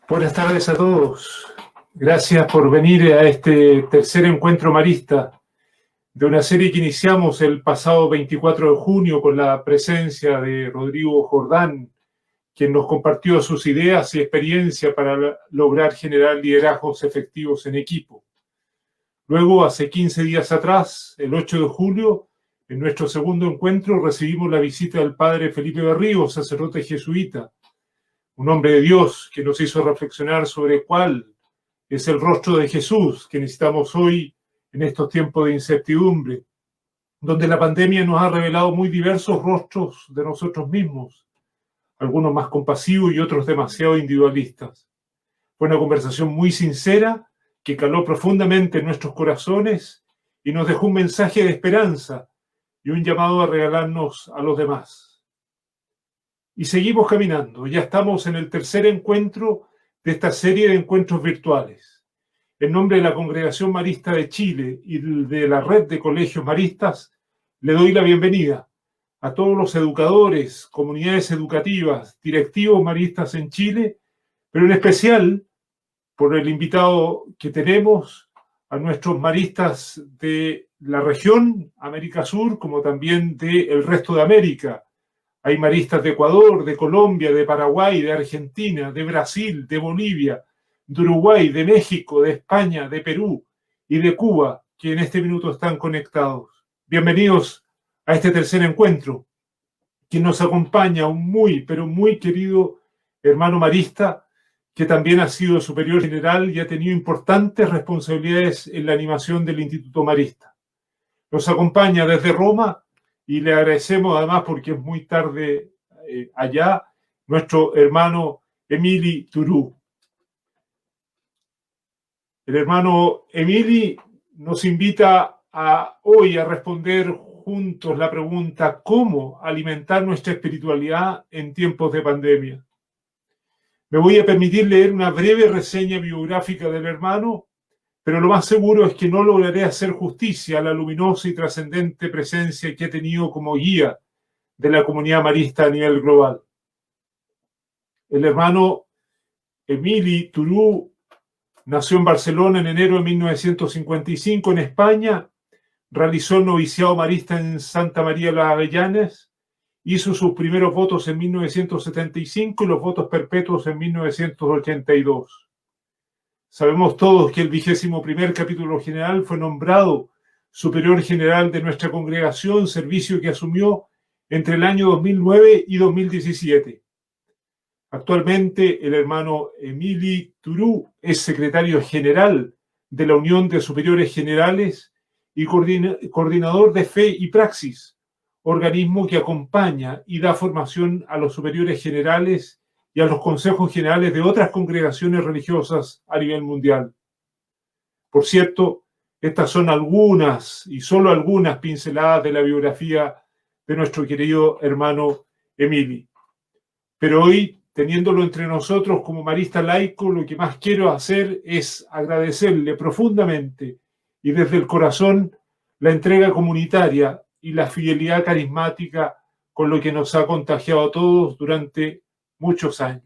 Buenas tardes a todos. Gracias por venir a este tercer encuentro marista de una serie que iniciamos el pasado 24 de junio con la presencia de Rodrigo Jordán, quien nos compartió sus ideas y experiencia para lograr generar liderazgos efectivos en equipo. Luego, hace 15 días atrás, el 8 de julio, en nuestro segundo encuentro, recibimos la visita del padre Felipe Berríos, sacerdote jesuita, un hombre de Dios que nos hizo reflexionar sobre cuál es el rostro de Jesús que necesitamos hoy en estos tiempos de incertidumbre, donde la pandemia nos ha revelado muy diversos rostros de nosotros mismos, algunos más compasivos y otros demasiado individualistas. Fue una conversación muy sincera que caló profundamente en nuestros corazones y nos dejó un mensaje de esperanza y un llamado a regalarnos a los demás. Y seguimos caminando. Ya estamos en el tercer encuentro de esta serie de encuentros virtuales. En nombre de la Congregación Marista de Chile y de la Red de Colegios Maristas, le doy la bienvenida a todos los educadores, comunidades educativas, directivos maristas en Chile, pero en especial por el invitado que tenemos, a nuestros maristas de la región, América Sur, como también del resto de América. Hay maristas de Ecuador, de Colombia, de Paraguay, de Argentina, de Brasil, de Bolivia, de Uruguay, de México, de España, de Perú y de Cuba, que en este minuto están conectados. Bienvenidos a este tercer encuentro, quien nos acompaña un muy, pero muy querido hermano marista, que también ha sido superior general y ha tenido importantes responsabilidades en la animación del Instituto Marista. Nos acompaña desde Roma y le agradecemos además porque es muy tarde allá, nuestro hermano Emili Turú. El hermano Emili nos invita hoy a responder juntos la pregunta: ¿cómo alimentar nuestra espiritualidad en tiempos de pandemia? Me voy a permitir leer una breve reseña biográfica del hermano, pero lo más seguro es que no lograré hacer justicia a la luminosa y trascendente presencia que he tenido como guía de la comunidad marista a nivel global. El hermano Emili Turú nació en Barcelona en enero de 1955 en España, realizó el noviciado marista en Santa María de las Avellanas, hizo sus primeros votos en 1975 y los votos perpetuos en 1982. Sabemos todos que el 21º capítulo general fue nombrado superior general de nuestra congregación, servicio que asumió entre el año 2009 y 2017. Actualmente, el hermano Emili Turú es secretario general de la Unión de Superiores Generales y coordinador de Fe y Praxis, organismo que acompaña y da formación a los superiores generales y a los consejos generales de otras congregaciones religiosas a nivel mundial. Por cierto, estas son algunas y solo algunas pinceladas de la biografía de nuestro querido hermano Emili. Pero hoy, teniéndolo entre nosotros como marista laico, lo que más quiero hacer es agradecerle profundamente y desde el corazón la entrega comunitaria y la fidelidad carismática con lo que nos ha contagiado a todos durante muchos años.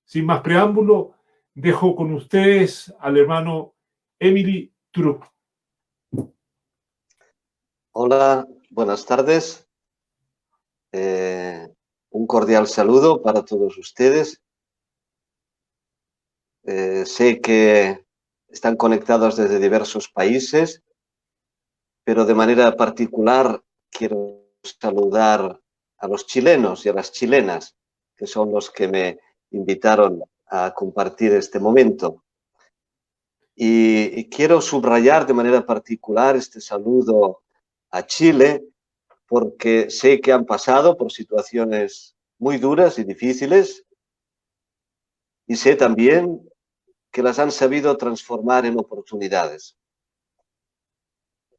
Sin más preámbulo, dejo con ustedes al hermano Emili Turú. Hola, buenas tardes. Un cordial saludo para todos ustedes. Sé que están conectados desde diversos países, pero de manera particular quiero saludar a los chilenos y a las chilenas, que son los que me invitaron a compartir este momento. Y quiero subrayar de manera particular este saludo a Chile, porque sé que han pasado por situaciones muy duras y difíciles, y sé también que las han sabido transformar en oportunidades.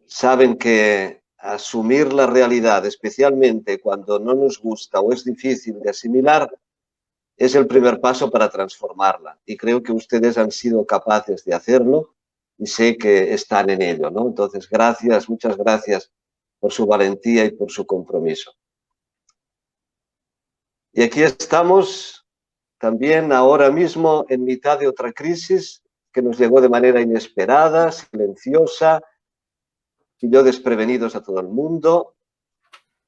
Saben que asumir la realidad, especialmente cuando no nos gusta o es difícil de asimilar, es el primer paso para transformarla. Y creo que ustedes han sido capaces de hacerlo y sé que están en ello, ¿no? Entonces, gracias, muchas gracias por su valentía y por su compromiso. Y aquí estamos también ahora mismo en mitad de otra crisis que nos llegó de manera inesperada, silenciosa, pilló desprevenidos a todo el mundo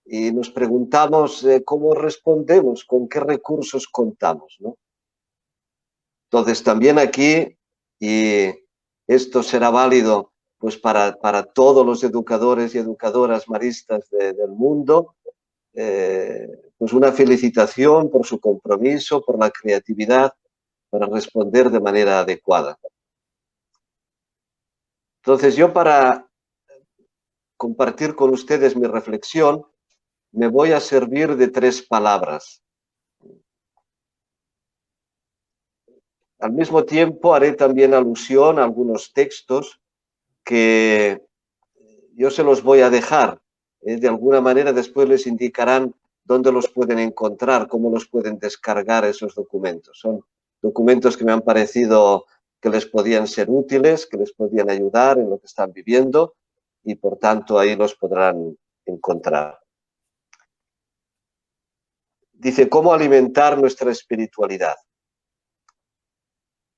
y nos preguntamos cómo respondemos, con qué recursos contamos, ¿no? Entonces también aquí, y esto será válido pues para todos los educadores y educadoras maristas del mundo, pues una felicitación por su compromiso, por la creatividad para responder de manera adecuada. Entonces yo, para compartir con ustedes mi reflexión, me voy a servir de 3 palabras. Al mismo tiempo haré también alusión a algunos textos que yo se los voy a dejar. De alguna manera después les indicarán dónde los pueden encontrar, cómo los pueden descargar esos documentos. Son documentos que me han parecido que les podían ser útiles, que les podían ayudar en lo que están viviendo y por tanto ahí los podrán encontrar. Dice, ¿cómo alimentar nuestra espiritualidad?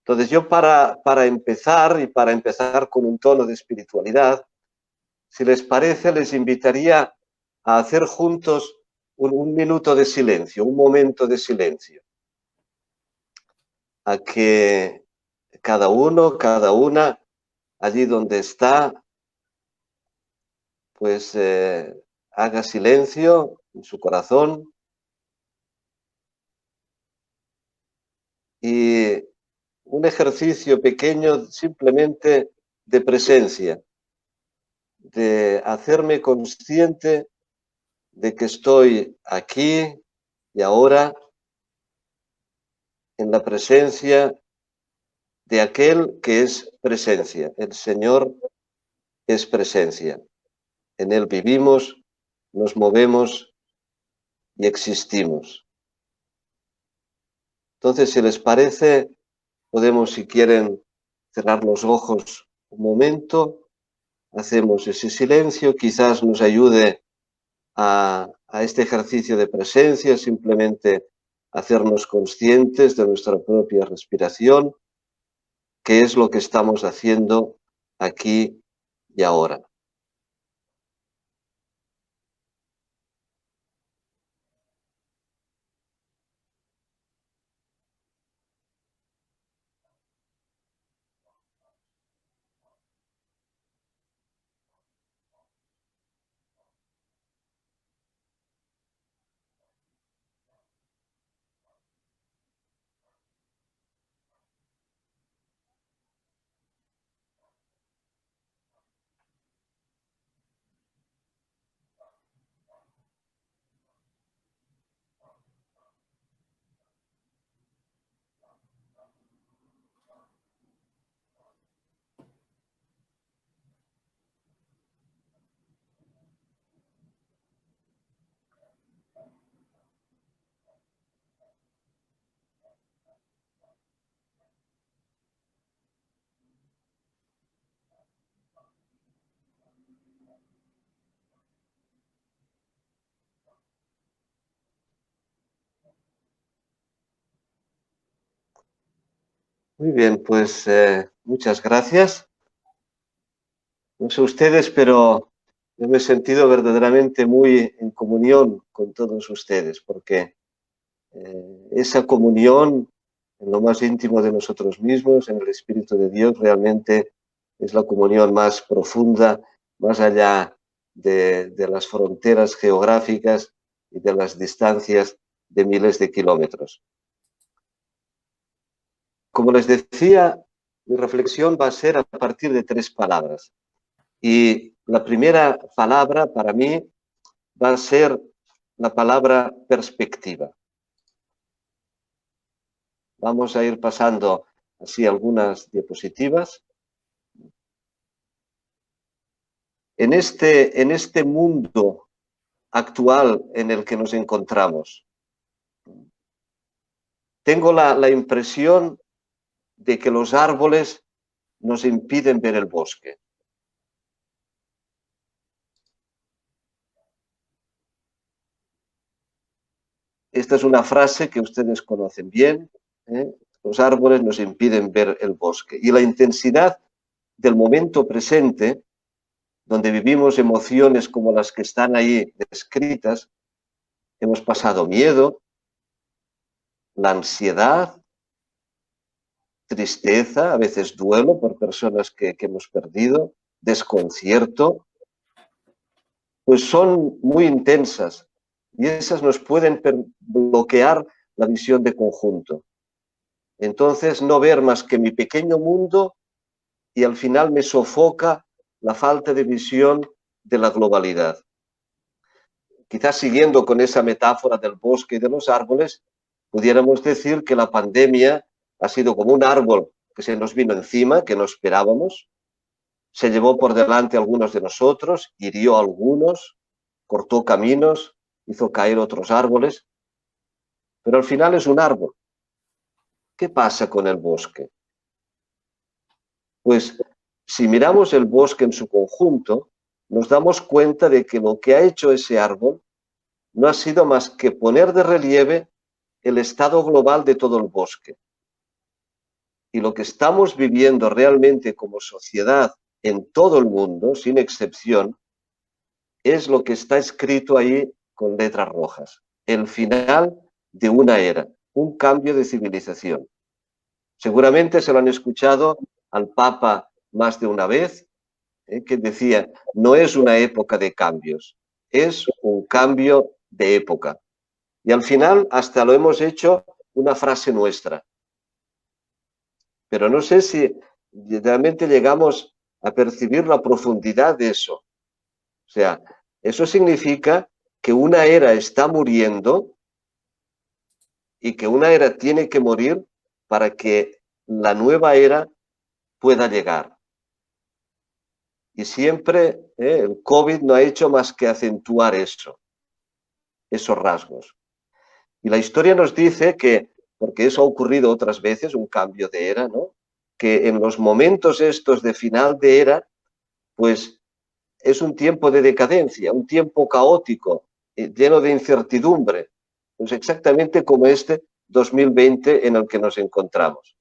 Entonces yo para empezar con un tono de espiritualidad, si les parece, les invitaría a hacer juntos un minuto de silencio, un momento de silencio. A que cada uno, cada una, allí donde está, pues haga silencio en su corazón y un ejercicio pequeño simplemente de presencia, de hacerme consciente de que estoy aquí y ahora en la presencia de aquel que es presencia. El Señor es presencia. En Él vivimos, nos movemos y existimos. Entonces, si les parece, podemos, si quieren, cerrar los ojos un momento, hacemos ese silencio, quizás nos ayude a este ejercicio de presencia, simplemente hacernos conscientes de nuestra propia respiración, qué es lo que estamos haciendo aquí y ahora. Muy bien, pues muchas gracias. No sé ustedes, pero yo me he sentido verdaderamente muy en comunión con todos ustedes, porque esa comunión en lo más íntimo de nosotros mismos, en el Espíritu de Dios, realmente es la comunión más profunda, más allá de las fronteras geográficas y de las distancias de miles de kilómetros. Como les decía, mi reflexión va a ser a partir de 3 palabras. Y la primera palabra para mí va a ser la palabra perspectiva. Vamos a ir pasando así algunas diapositivas. En este mundo actual en el que nos encontramos, tengo la impresión de que los árboles nos impiden ver el bosque. Esta es una frase que ustedes conocen bien, Los árboles nos impiden ver el bosque. Y la intensidad del momento presente, donde vivimos emociones como las que están ahí descritas, hemos pasado miedo, la ansiedad, tristeza, a veces duelo por personas que hemos perdido, desconcierto, pues son muy intensas y esas nos pueden bloquear la visión de conjunto. Entonces, no ver más que mi pequeño mundo y al final me sofoca la falta de visión de la globalidad. Quizás siguiendo con esa metáfora del bosque y de los árboles, pudiéramos decir que la pandemia ha sido como un árbol que se nos vino encima, que no esperábamos, se llevó por delante a algunos de nosotros, hirió a algunos, cortó caminos, hizo caer otros árboles, pero al final es un árbol. ¿Qué pasa con el bosque? Pues si miramos el bosque en su conjunto, nos damos cuenta de que lo que ha hecho ese árbol no ha sido más que poner de relieve el estado global de todo el bosque. Y lo que estamos viviendo realmente como sociedad en todo el mundo, sin excepción, es lo que está escrito ahí con letras rojas. El final de una era, un cambio de civilización. Seguramente se lo han escuchado al Papa más de una vez, que decía, no es una época de cambios, es un cambio de época. Y al final hasta lo hemos hecho una frase nuestra. Pero no sé si realmente llegamos a percibir la profundidad de eso. O sea, eso significa que una era está muriendo y que una era tiene que morir para que la nueva era pueda llegar. Y siempre el COVID no ha hecho más que acentuar eso, esos rasgos. Y la historia nos dice que, porque eso ha ocurrido otras veces, un cambio de era, ¿no? Que en los momentos estos de final de era, pues es un tiempo de decadencia, un tiempo caótico, lleno de incertidumbre, pues exactamente como este 2020 en el que nos encontramos.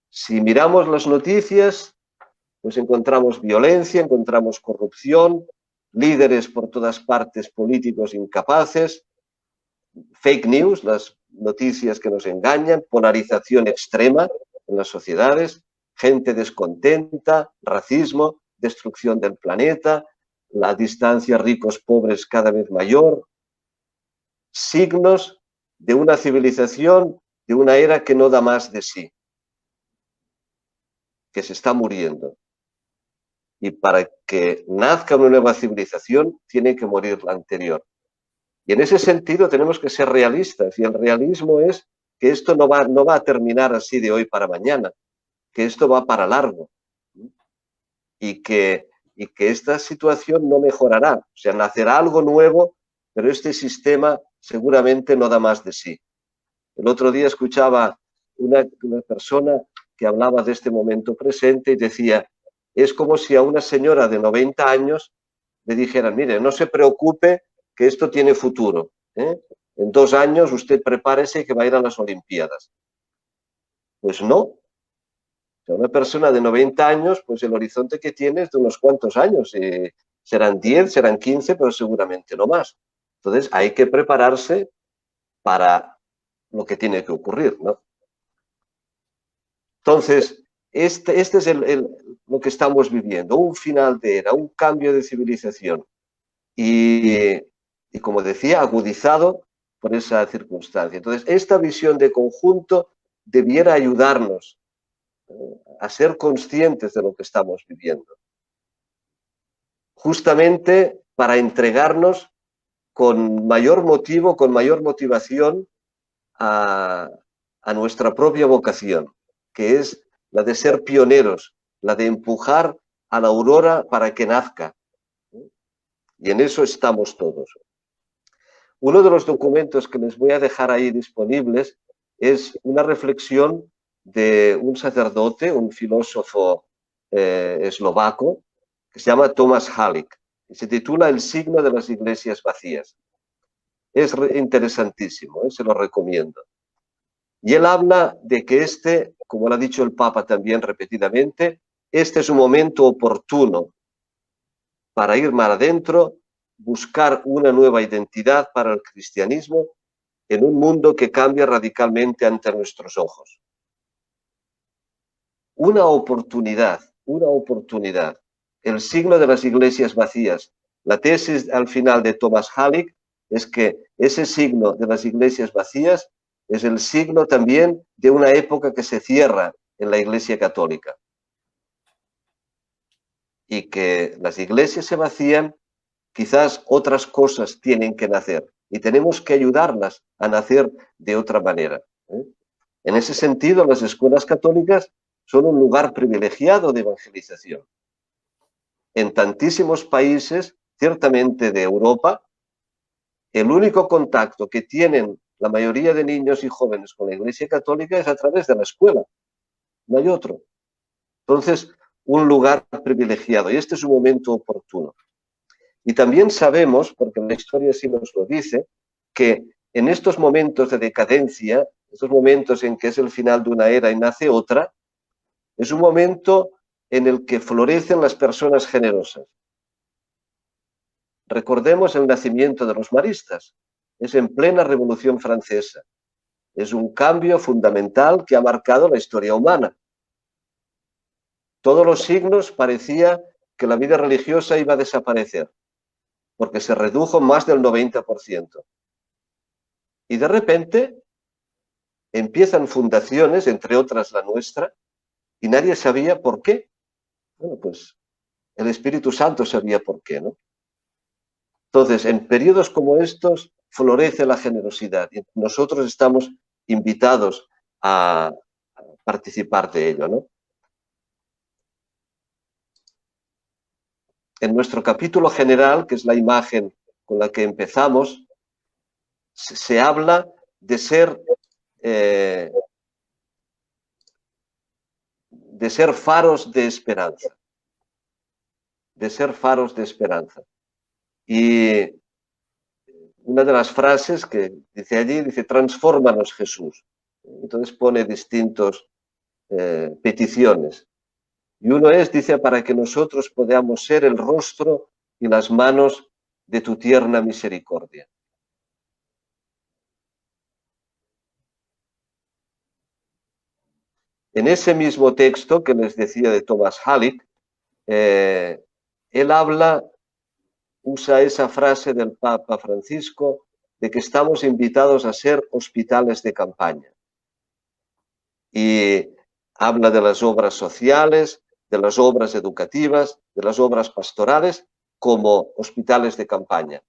Si miramos las noticias, pues encontramos violencia, encontramos corrupción, líderes por todas partes políticos incapaces, fake news, las noticias que nos engañan, polarización extrema en las sociedades, gente descontenta, racismo, destrucción del planeta, la distancia ricos-pobres cada vez mayor, signos de una civilización, de una era que no da más de sí, que se está muriendo. Y para que nazca una nueva civilización, tiene que morir la anterior. Y en ese sentido tenemos que ser realistas, y el realismo es que esto no va a terminar así de hoy para mañana, que esto va para largo, y que esta situación no mejorará. O sea, nacerá algo nuevo, pero este sistema seguramente no da más de sí. El otro día escuchaba una persona que hablaba de este momento presente y decía, es como si a una señora de 90 años le dijeran, mire, no se preocupe que esto tiene futuro. En 2 años usted prepárese que va a ir a las Olimpiadas. Pues no. O sea, una persona de 90 años, pues el horizonte que tiene es de unos cuantos años. Serán 10, serán 15, pero seguramente no más. Entonces hay que prepararse para lo que tiene que ocurrir, ¿no? Entonces, este es lo que estamos viviendo, un final de era, un cambio de civilización. Y como decía, agudizado por esa circunstancia. Entonces, esta visión de conjunto debiera ayudarnos a ser conscientes de lo que estamos viviendo. Justamente para entregarnos con mayor motivo, con mayor motivación a nuestra propia vocación, que es la de ser pioneros, la de empujar a la aurora para que nazca. Y en eso estamos todos. Uno de los documentos que les voy a dejar ahí disponibles es una reflexión de un sacerdote, un filósofo eslovaco, que se llama Thomas Halík, y se titula El signo de las iglesias vacías. Es interesantísimo, se lo recomiendo. Y él habla de que como lo ha dicho el Papa también repetidamente, este es un momento oportuno para ir más adentro, buscar una nueva identidad para el cristianismo en un mundo que cambia radicalmente ante nuestros ojos. Una oportunidad, el signo de las iglesias vacías. La tesis al final de Thomas Halleck es que ese signo de las iglesias vacías es el signo también de una época que se cierra en la Iglesia Católica. Y que las iglesias se vacían, quizás otras cosas tienen que nacer y tenemos que ayudarlas a nacer de otra manera. En ese sentido, las escuelas católicas son un lugar privilegiado de evangelización. En tantísimos países, ciertamente de Europa, el único contacto que tienen la mayoría de niños y jóvenes con la Iglesia Católica es a través de la escuela. No hay otro. Entonces, un lugar privilegiado. Y este es un momento oportuno. Y también sabemos, porque la historia sí nos lo dice, que en estos momentos de decadencia, estos momentos en que es el final de una era y nace otra, es un momento en el que florecen las personas generosas. Recordemos el nacimiento de los maristas. Es en plena Revolución Francesa. Es un cambio fundamental que ha marcado la historia humana. Todos los signos parecía que la vida religiosa iba a desaparecer, porque se redujo más del 90%. Y de repente empiezan fundaciones, entre otras la nuestra, y nadie sabía por qué. Bueno, pues el Espíritu Santo sabía por qué, ¿no? Entonces, en periodos como estos florece la generosidad y nosotros estamos invitados a participar de ello, ¿no? En nuestro capítulo general, que es la imagen con la que empezamos, se habla de ser faros de esperanza. De ser faros de esperanza. Y una de las frases que dice allí, dice, transfórmanos Jesús. Entonces pone distintas peticiones. Y uno dice, para que nosotros podamos ser el rostro y las manos de tu tierna misericordia. En ese mismo texto que les decía de Thomas Halleck, él usa esa frase del Papa Francisco de que estamos invitados a ser hospitales de campaña. Y habla de las obras sociales, de las obras educativas, de las obras pastorales como hospitales de campaña.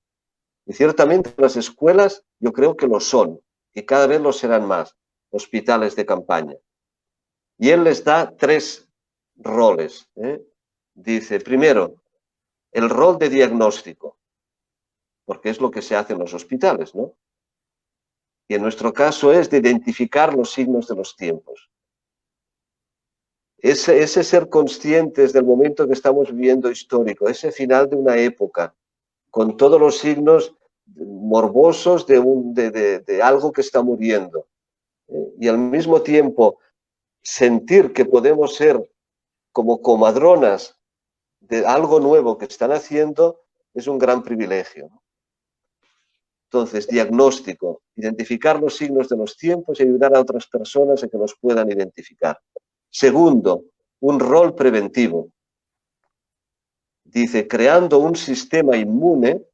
Y ciertamente las escuelas yo creo que lo son y cada vez lo serán más, hospitales de campaña. Y él les da 3 roles. Dice, primero, el rol de diagnóstico, porque es lo que se hace en los hospitales, ¿no? Y en nuestro caso es de identificar los signos de los tiempos. Ese ser conscientes del momento que estamos viviendo histórico, ese final de una época, con todos los signos morbosos de algo que está muriendo. Y al mismo tiempo sentir que podemos ser como comadronas de algo nuevo que están haciendo es un gran privilegio. Entonces, diagnóstico, identificar los signos de los tiempos y ayudar a otras personas a que los puedan identificar. Segundo, un rol preventivo. Dice, creando un sistema inmune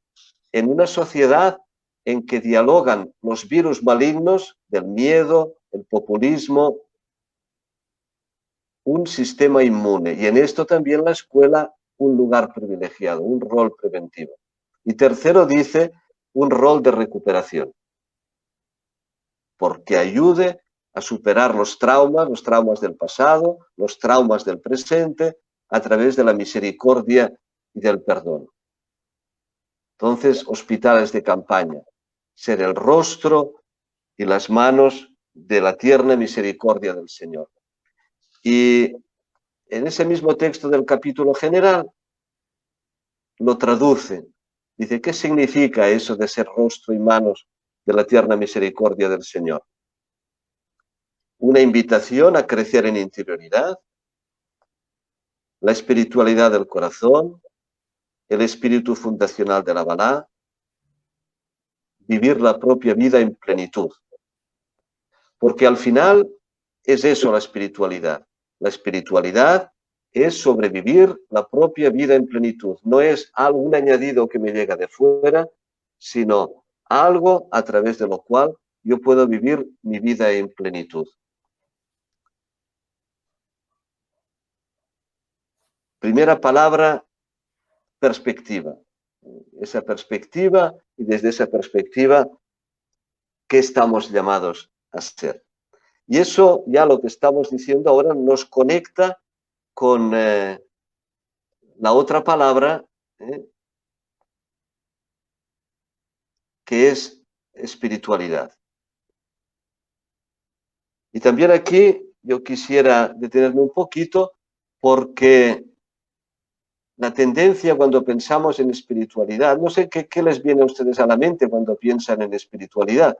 en una sociedad en que dialogan los virus malignos del miedo, el populismo, un sistema inmune. Y en esto también la escuela, un lugar privilegiado, un rol preventivo. Y tercero dice, un rol de recuperación, porque ayude a superar los traumas del pasado, los traumas del presente, a través de la misericordia y del perdón. Entonces, hospitales de campaña, ser el rostro y las manos de la tierna misericordia del Señor. Y en ese mismo texto del capítulo general lo traduce. Dice, ¿qué significa eso de ser rostro y manos de la tierna misericordia del Señor? una invitación a crecer en interioridad, la espiritualidad del corazón, el espíritu fundacional de la Balá, vivir la propia vida en plenitud. Porque al final es eso la espiritualidad. La espiritualidad es sobrevivir la propia vida en plenitud. No es algún añadido que me llega de fuera, sino algo a través de lo cual yo puedo vivir mi vida en plenitud. Primera palabra, perspectiva. Esa perspectiva, y desde esa perspectiva, ¿qué estamos llamados a ser? Y eso, ya lo que estamos diciendo ahora, nos conecta con la otra palabra, que es espiritualidad. Y también aquí yo quisiera detenerme un poquito, porque la tendencia cuando pensamos en espiritualidad, no sé qué les viene a ustedes a la mente cuando piensan en espiritualidad,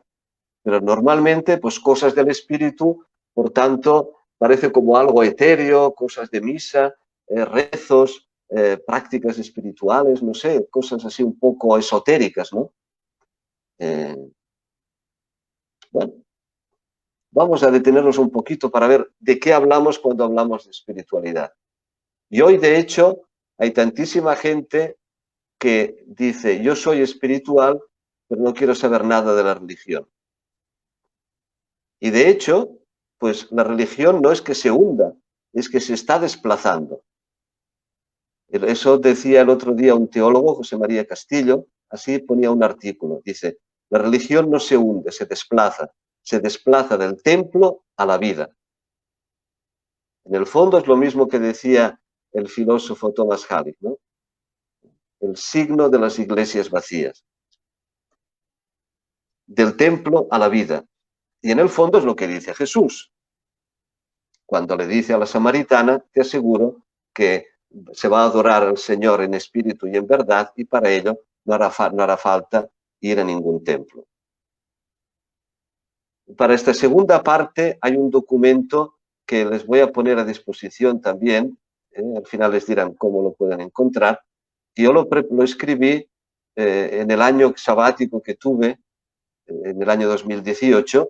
pero normalmente pues cosas del espíritu, por tanto, parece como algo etéreo, cosas de misa, rezos, prácticas espirituales, no sé, cosas así un poco esotéricas, ¿no? Bueno, vamos a detenernos un poquito para ver de qué hablamos cuando hablamos de espiritualidad. Y hoy, de hecho, hay tantísima gente que dice, yo soy espiritual, pero no quiero saber nada de la religión. Y de hecho, pues la religión no es que se hunda, es que se está desplazando. Eso decía el otro día un teólogo, José María Castillo, así ponía un artículo. Dice, la religión no se hunde, se desplaza del templo a la vida. En el fondo es lo mismo que decía el filósofo Thomas Hardy, ¿no? El signo de las iglesias vacías. Del templo a la vida. Y en el fondo es lo que dice Jesús. Cuando le dice a la samaritana, te aseguro que se va a adorar al Señor en espíritu y en verdad, y para ello no hará falta ir a ningún templo. Para esta segunda parte hay un documento que les voy a poner a disposición también, al final les dirán cómo lo pueden encontrar. Yo lo escribí en el año sabático que tuve, en el año 2018,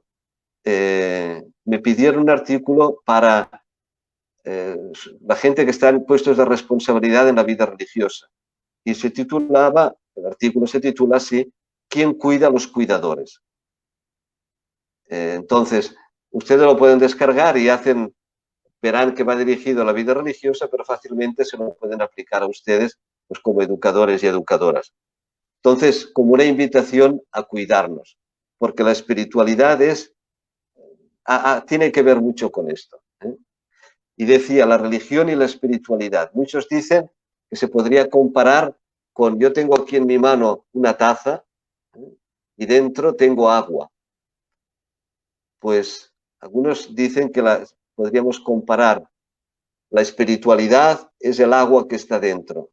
me pidieron un artículo para la gente que está en puestos de responsabilidad en la vida religiosa. Y se titulaba, el artículo se titula así, ¿quién cuida a los cuidadores? Entonces, ustedes lo pueden descargar y verán que va dirigido a la vida religiosa, pero fácilmente se lo pueden aplicar a ustedes pues, como educadores y educadoras. Entonces, como una invitación a cuidarnos, porque la espiritualidad tiene que ver mucho con esto. Y decía, la religión y la espiritualidad. Muchos dicen que se podría comparar con, yo tengo aquí en mi mano una taza y dentro tengo agua. Pues algunos dicen que podríamos comparar, la espiritualidad es el agua que está dentro,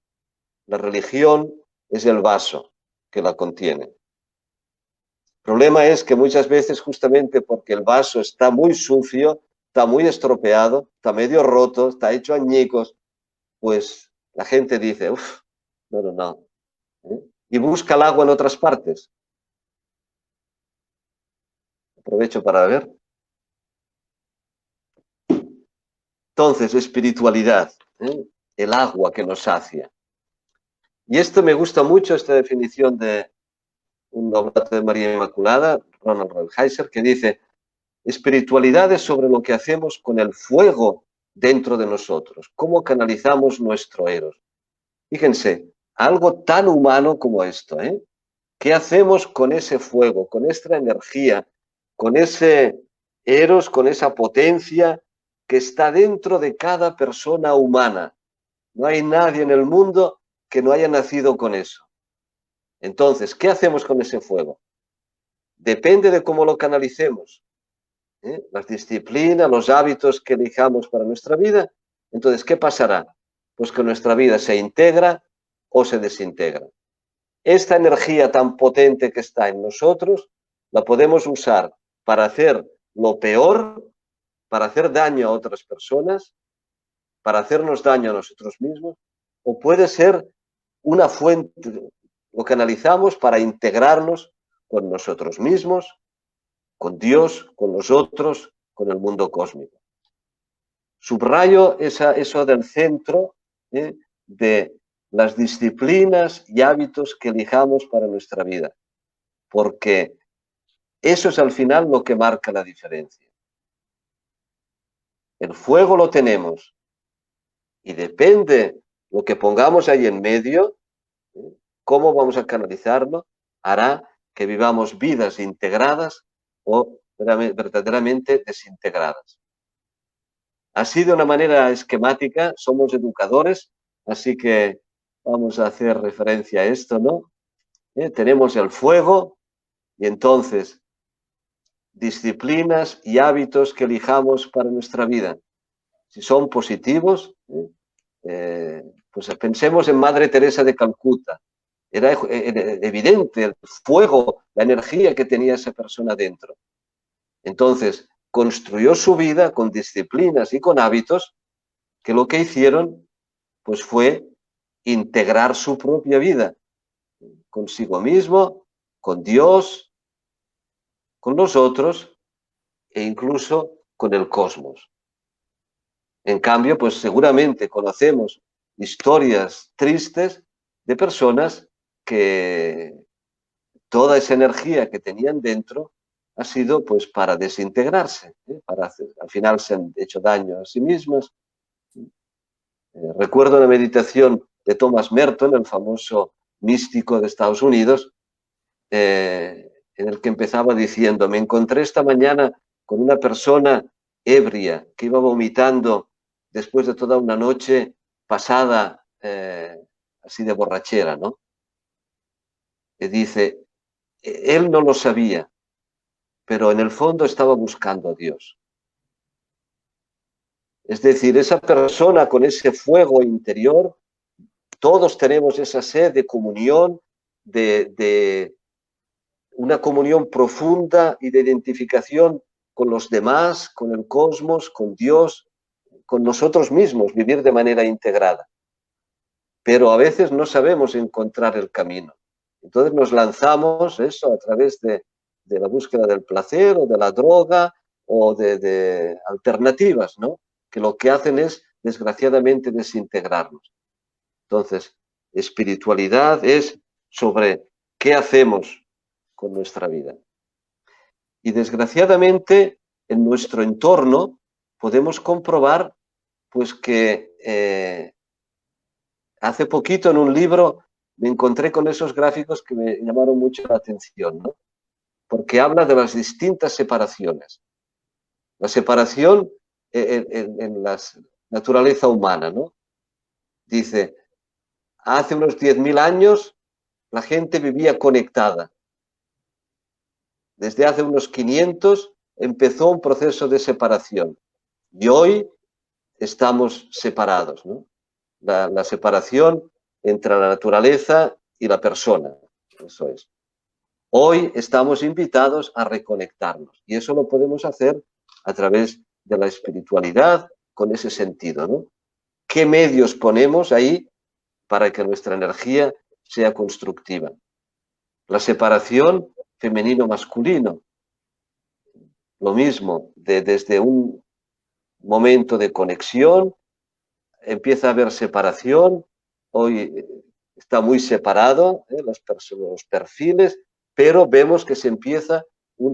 la religión es el vaso que la contiene. El problema es que muchas veces, justamente porque el vaso está muy sucio, está muy estropeado, está medio roto, está hecho añicos, pues la gente dice, uff, no. Y busca el agua en otras partes. Aprovecho para ver. Entonces, espiritualidad, el agua que nos sacia. Y esto me gusta mucho, esta definición de un oblato de María Inmaculada, Ronald Rolheiser, que dice, espiritualidad es sobre lo que hacemos con el fuego dentro de nosotros, cómo canalizamos nuestro eros. Fíjense, algo tan humano como esto, ¿qué hacemos con ese fuego, con esta energía, con ese eros, con esa potencia que está dentro de cada persona humana? No hay nadie en el mundo que no haya nacido con eso. Entonces, ¿qué hacemos con ese fuego? Depende de cómo lo canalicemos. Las disciplinas, los hábitos que elijamos para nuestra vida. Entonces, ¿qué pasará? Pues que nuestra vida se integra o se desintegra. Esta energía tan potente que está en nosotros, la podemos usar para hacer lo peor para hacer daño a otras personas, para hacernos daño a nosotros mismos, o puede ser una fuente, lo que analizamos para integrarnos con nosotros mismos, con Dios, con los otros, con el mundo cósmico. Subrayo eso del centro de las disciplinas y hábitos que elijamos para nuestra vida, porque eso es al final lo que marca la diferencia. El fuego lo tenemos y depende lo que pongamos ahí en medio, cómo vamos a canalizarlo, hará que vivamos vidas integradas o verdaderamente desintegradas. Así, de una manera esquemática, somos educadores, así que vamos a hacer referencia a esto, ¿no? Tenemos el fuego y entonces disciplinas y hábitos que elijamos para nuestra vida. Si son positivos, pues pensemos en Madre Teresa de Calcuta. Era evidente el fuego, la energía que tenía esa persona dentro. Entonces, construyó su vida con disciplinas y con hábitos que lo que hicieron pues fue integrar su propia vida consigo mismo, con Dios, con los otros e incluso con el cosmos. En cambio, pues seguramente conocemos historias tristes de personas que toda esa energía que tenían dentro ha sido pues para desintegrarse, al final se han hecho daño a sí mismas. Recuerdo una meditación de Thomas Merton, el famoso místico de Estados Unidos, en el que empezaba diciendo: me encontré esta mañana con una persona ebria que iba vomitando después de toda una noche pasada así de borrachera, ¿no? Y dice, él no lo sabía, pero en el fondo estaba buscando a Dios. Es decir, esa persona con ese fuego interior, todos tenemos esa sed de comunión, de una comunión profunda y de identificación con los demás, con el cosmos, con Dios, con nosotros mismos, vivir de manera integrada. Pero a veces no sabemos encontrar el camino. Entonces nos lanzamos eso a través de la búsqueda del placer o de la droga o de alternativas, ¿no? Que lo que hacen es, desgraciadamente, desintegrarnos. Entonces, espiritualidad es sobre qué hacemos con nuestra vida. Y desgraciadamente, en nuestro entorno podemos comprobar pues que hace poquito en un libro me encontré con esos gráficos que me llamaron mucho la atención, ¿no? Porque habla de las distintas separaciones. La separación en la naturaleza humana, ¿no? Dice, hace unos 10.000 años la gente vivía conectada. Desde hace unos 500 empezó un proceso de separación. Y hoy estamos separados, ¿no? La separación entre la naturaleza y la persona. Eso es. Hoy estamos invitados a reconectarnos y eso lo podemos hacer a través de la espiritualidad con ese sentido, ¿no? ¿Qué medios ponemos ahí para que nuestra energía sea constructiva? La separación femenino-masculino. Lo mismo, desde un momento de conexión empieza a haber separación. Hoy está muy separado los perfiles, pero vemos que se empieza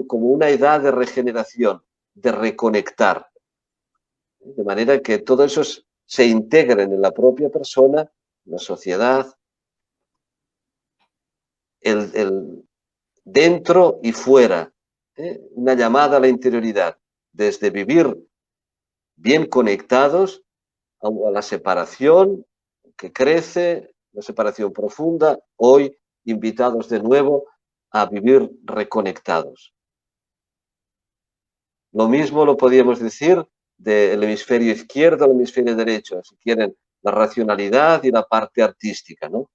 como una edad de regeneración, de reconectar. De manera que todo eso se integren en la propia persona, en la sociedad, el dentro y fuera. Una llamada a la interioridad, desde vivir bien conectados a la separación que crece, la separación profunda, hoy invitados de nuevo a vivir reconectados. Lo mismo lo podríamos decir del hemisferio izquierdo al hemisferio derecho, si quieren, la racionalidad y la parte artística, ¿no?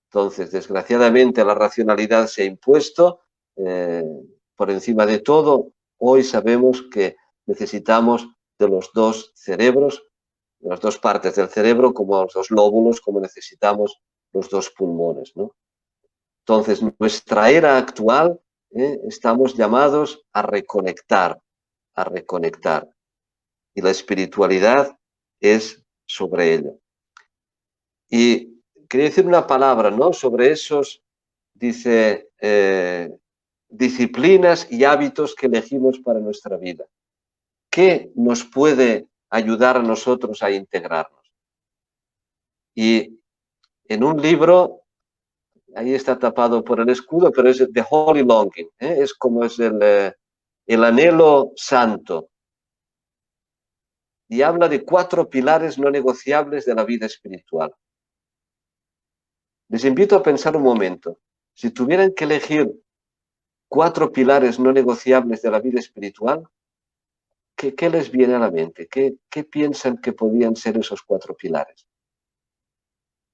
Entonces, desgraciadamente, la racionalidad se ha impuesto por encima de todo. Hoy sabemos que necesitamos de los dos cerebros, de las dos partes del cerebro, como los dos lóbulos, como necesitamos los dos pulmones, ¿no? Entonces, nuestra era actual, estamos llamados a reconectar, a reconectar. Y la espiritualidad es sobre ello. Y quería decir una palabra, ¿no?, sobre esos, dice, disciplinas y hábitos que elegimos para nuestra vida. ¿Qué nos puede ayudar a nosotros a integrarnos? Y en un libro, ahí está tapado por el escudo, pero es The Holy Longing, es como es el anhelo santo. Y habla de 4 pilares no negociables de la vida espiritual. Les invito a pensar un momento. Si tuvieran que elegir 4 pilares no negociables de la vida espiritual, ¿qué les viene a la mente? ¿Qué piensan que podían ser esos 4 pilares?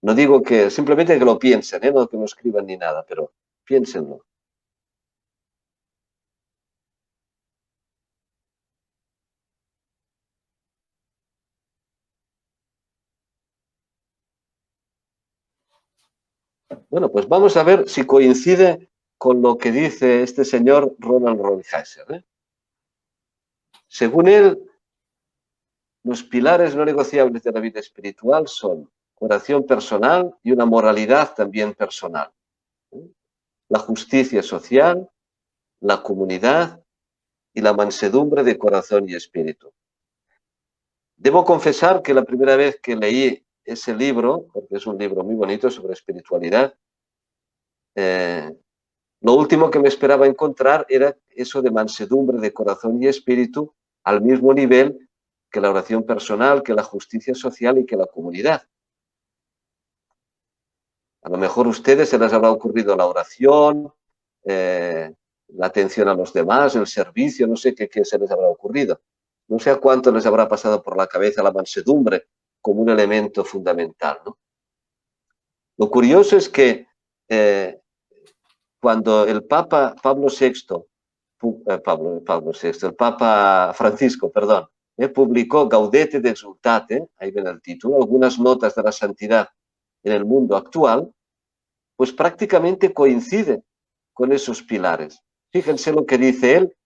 No digo que, simplemente que lo piensen, no que no escriban ni nada, pero piénsenlo. Bueno, pues vamos a ver si coincide con lo que dice este señor Ronald Rolheiser. Según él, los pilares no negociables de la vida espiritual son oración personal y una moralidad también personal. La justicia social, la comunidad y la mansedumbre de corazón y espíritu. Debo confesar que la primera vez que leí ese libro, porque es un libro muy bonito sobre espiritualidad, lo último que me esperaba encontrar era eso de mansedumbre de corazón y espíritu al mismo nivel que la oración personal, que la justicia social y que la comunidad. A lo mejor a ustedes se les habrá ocurrido la oración, la atención a los demás, el servicio, no sé qué se les habrá ocurrido. No sé a cuánto les habrá pasado por la cabeza la mansedumbre como un elemento fundamental, ¿no? Lo curioso es que cuando el Papa Pablo VI, el Papa Francisco, perdón, publicó Gaudete et Exsultate, ahí viene el título, algunas notas de la santidad en el mundo actual, pues prácticamente coincide con esos pilares. Fíjense lo que dice él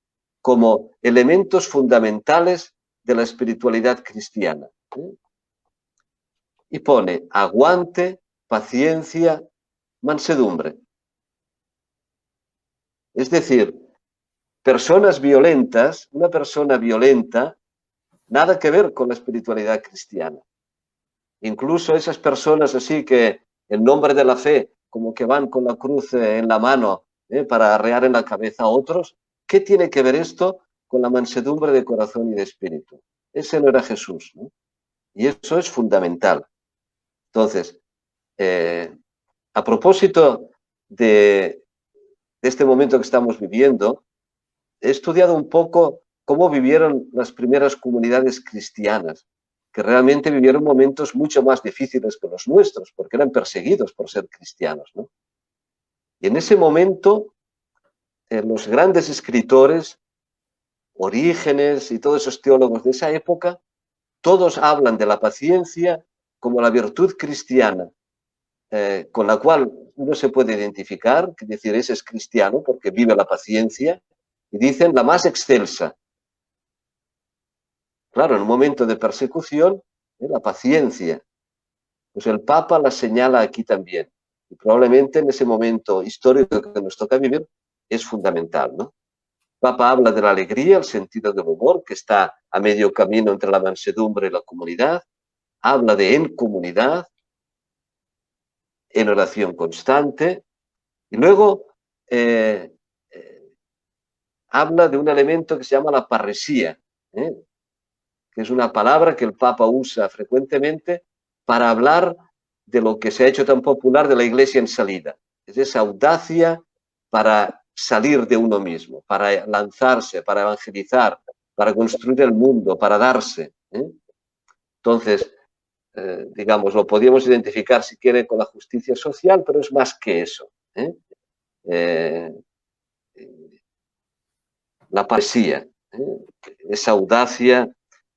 como elementos fundamentales de la espiritualidad cristiana. Y pone aguante, paciencia, mansedumbre. Es decir, personas violentas, una persona violenta, nada que ver con la espiritualidad cristiana. Incluso esas personas así que en nombre de la fe, como que van con la cruz en la mano para arrear en la cabeza a otros, ¿qué tiene que ver esto con la mansedumbre de corazón y de espíritu? Ese no era Jesús, ¿no? Y eso es fundamental. Entonces, a propósito de este momento que estamos viviendo, he estudiado un poco cómo vivieron las primeras comunidades cristianas, que realmente vivieron momentos mucho más difíciles que los nuestros, porque eran perseguidos por ser cristianos, ¿no? Y en ese momento, los grandes escritores, Orígenes y todos esos teólogos de esa época, todos hablan de la paciencia como la virtud cristiana, con la cual uno se puede identificar, es decir, ese es cristiano porque vive la paciencia, y dicen la más excelsa. Claro, en un momento de persecución, la paciencia. Pues el Papa la señala aquí también. Y probablemente en ese momento histórico que nos toca vivir es fundamental, ¿no? El Papa habla de la alegría, el sentido del humor, que está a medio camino entre la mansedumbre y la comunidad. Habla de en comunidad, en oración constante. Y luego habla de un elemento que se llama la parresía, que es una palabra que el Papa usa frecuentemente para hablar de lo que se ha hecho tan popular de la Iglesia en salida. Es esa audacia para salir de uno mismo, para lanzarse, para evangelizar, para construir el mundo, para darse. Entonces, digamos, lo podríamos identificar, si quiere, con la justicia social, pero es más que eso. La parresía. esa audacia.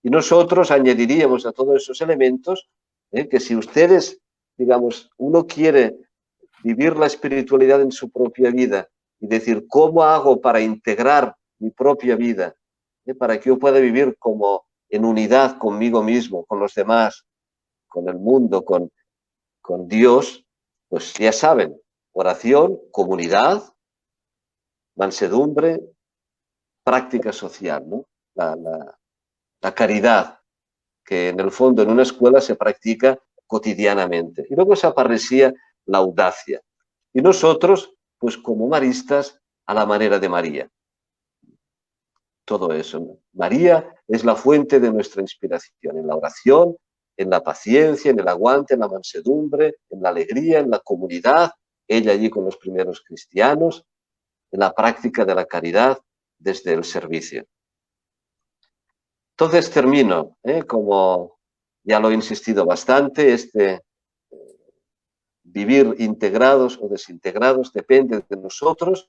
Y nosotros añadiríamos a todos esos elementos que si ustedes, digamos, uno quiere vivir la espiritualidad en su propia vida y decir, ¿cómo hago para integrar mi propia vida? Para que yo pueda vivir como en unidad conmigo mismo, con los demás, con el mundo, con Dios, pues ya saben, oración, comunidad, mansedumbre, práctica social, ¿no? La caridad, que en el fondo en una escuela se practica cotidianamente. Y luego esa parecía la audacia. Y nosotros, pues como maristas, a la manera de María. Todo eso, ¿no? María es la fuente de nuestra inspiración en la oración, en la paciencia, en el aguante, en la mansedumbre, en la alegría, en la comunidad, ella allí con los primeros cristianos, en la práctica de la caridad desde el servicio. Entonces termino, como ya lo he insistido bastante, vivir integrados o desintegrados depende de nosotros,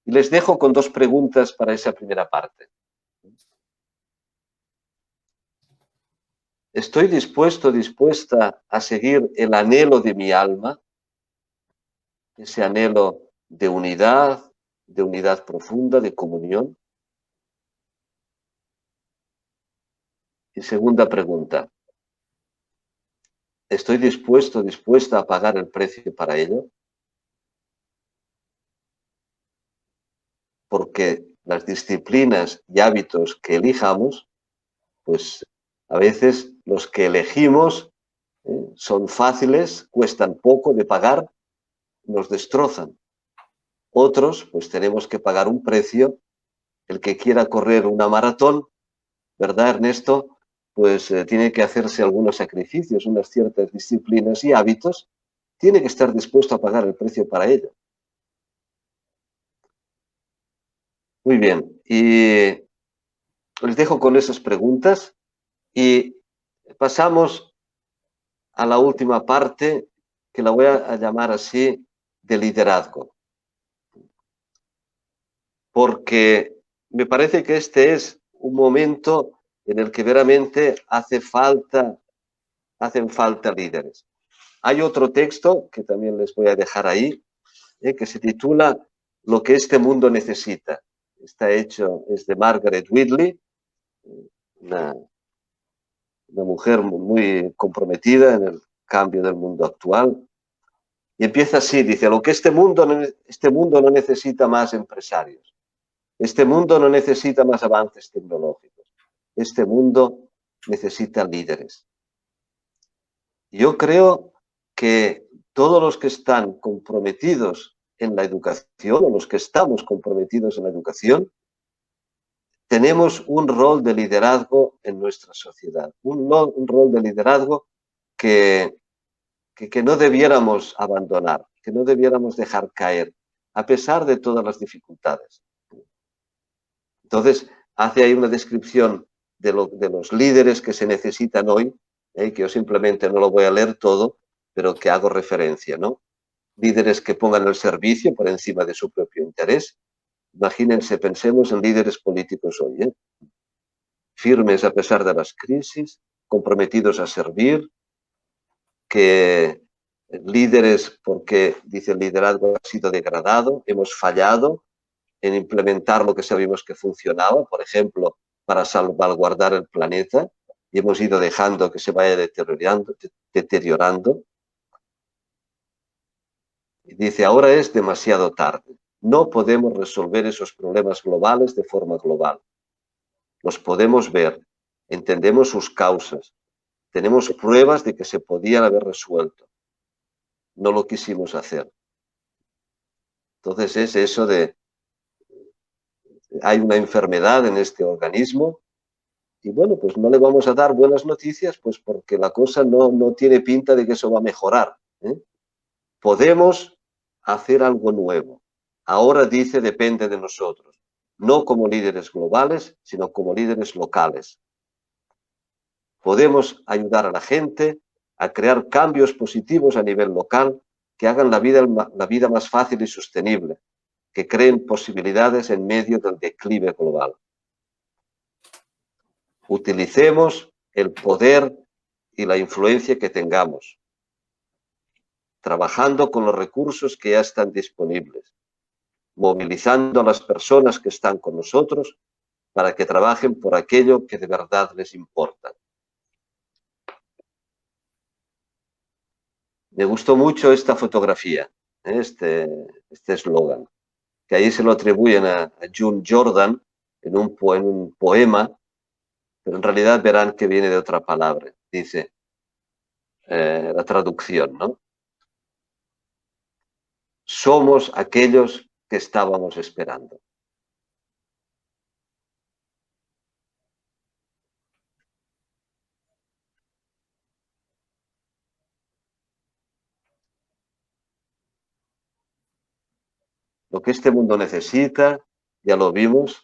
y les dejo con dos preguntas para esa primera parte. ¿Estoy dispuesta a seguir el anhelo de mi alma? Ese anhelo de unidad profunda, de comunión. Y segunda pregunta, ¿estoy dispuesta a pagar el precio para ello? Porque las disciplinas y hábitos que elijamos, pues a veces los que elegimos son fáciles, cuestan poco de pagar, nos destrozan. Otros, pues tenemos que pagar un precio. El que quiera correr una maratón, ¿verdad, Ernesto? Pues tiene que hacerse algunos sacrificios, unas ciertas disciplinas y hábitos, tiene que estar dispuesto a pagar el precio para ello. Muy bien, y les dejo con esas preguntas y pasamos a la última parte, que la voy a llamar así, de liderazgo. Porque me parece que este es un momento en el que verdaderamente hacen falta líderes. Hay otro texto que también les voy a dejar ahí, que se titula Lo que este mundo necesita. Es de Margaret Wheatley, una mujer muy comprometida en el cambio del mundo actual. Y empieza así, dice, lo que este mundo no necesita más empresarios. Este mundo no necesita más avances tecnológicos. Este mundo necesita líderes. Yo creo que todos los que están comprometidos en la educación, o los que estamos comprometidos en la educación, tenemos un rol de liderazgo en nuestra sociedad. Un rol de liderazgo que no debiéramos abandonar, que no debiéramos dejar caer, a pesar de todas las dificultades. Entonces, hace ahí una descripción de los líderes que se necesitan hoy, que yo simplemente no lo voy a leer todo, pero que hago referencia, ¿no? Líderes que pongan el servicio por encima de su propio interés. Imagínense, pensemos en líderes políticos hoy, firmes a pesar de las crisis, comprometidos a servir, que líderes, porque dice el liderazgo ha sido degradado, hemos fallado en implementar lo que sabíamos que funcionaba, por ejemplo, para salvaguardar el planeta, y hemos ido dejando que se vaya deteriorando. Y dice, ahora es demasiado tarde. No podemos resolver esos problemas globales de forma global. Los podemos ver, entendemos sus causas, tenemos pruebas de que se podían haber resuelto. No lo quisimos hacer. Entonces es eso de, hay una enfermedad en este organismo y bueno, pues no le vamos a dar buenas noticias, pues porque la cosa no tiene pinta de que eso va a mejorar. Podemos hacer algo nuevo. Ahora dice, depende de nosotros. No como líderes globales, sino como líderes locales. Podemos ayudar a la gente a crear cambios positivos a nivel local que hagan la vida más fácil y sostenible, que creen posibilidades en medio del declive global. Utilicemos el poder y la influencia que tengamos, trabajando con los recursos que ya están disponibles, movilizando a las personas que están con nosotros para que trabajen por aquello que de verdad les importa. Me gustó mucho esta fotografía, este eslogan, que ahí se lo atribuyen a June Jordan en un poema, pero en realidad verán que viene de otra palabra. Dice la traducción, ¿no? Somos aquellos que estábamos esperando. Lo que este mundo necesita, ya lo vimos,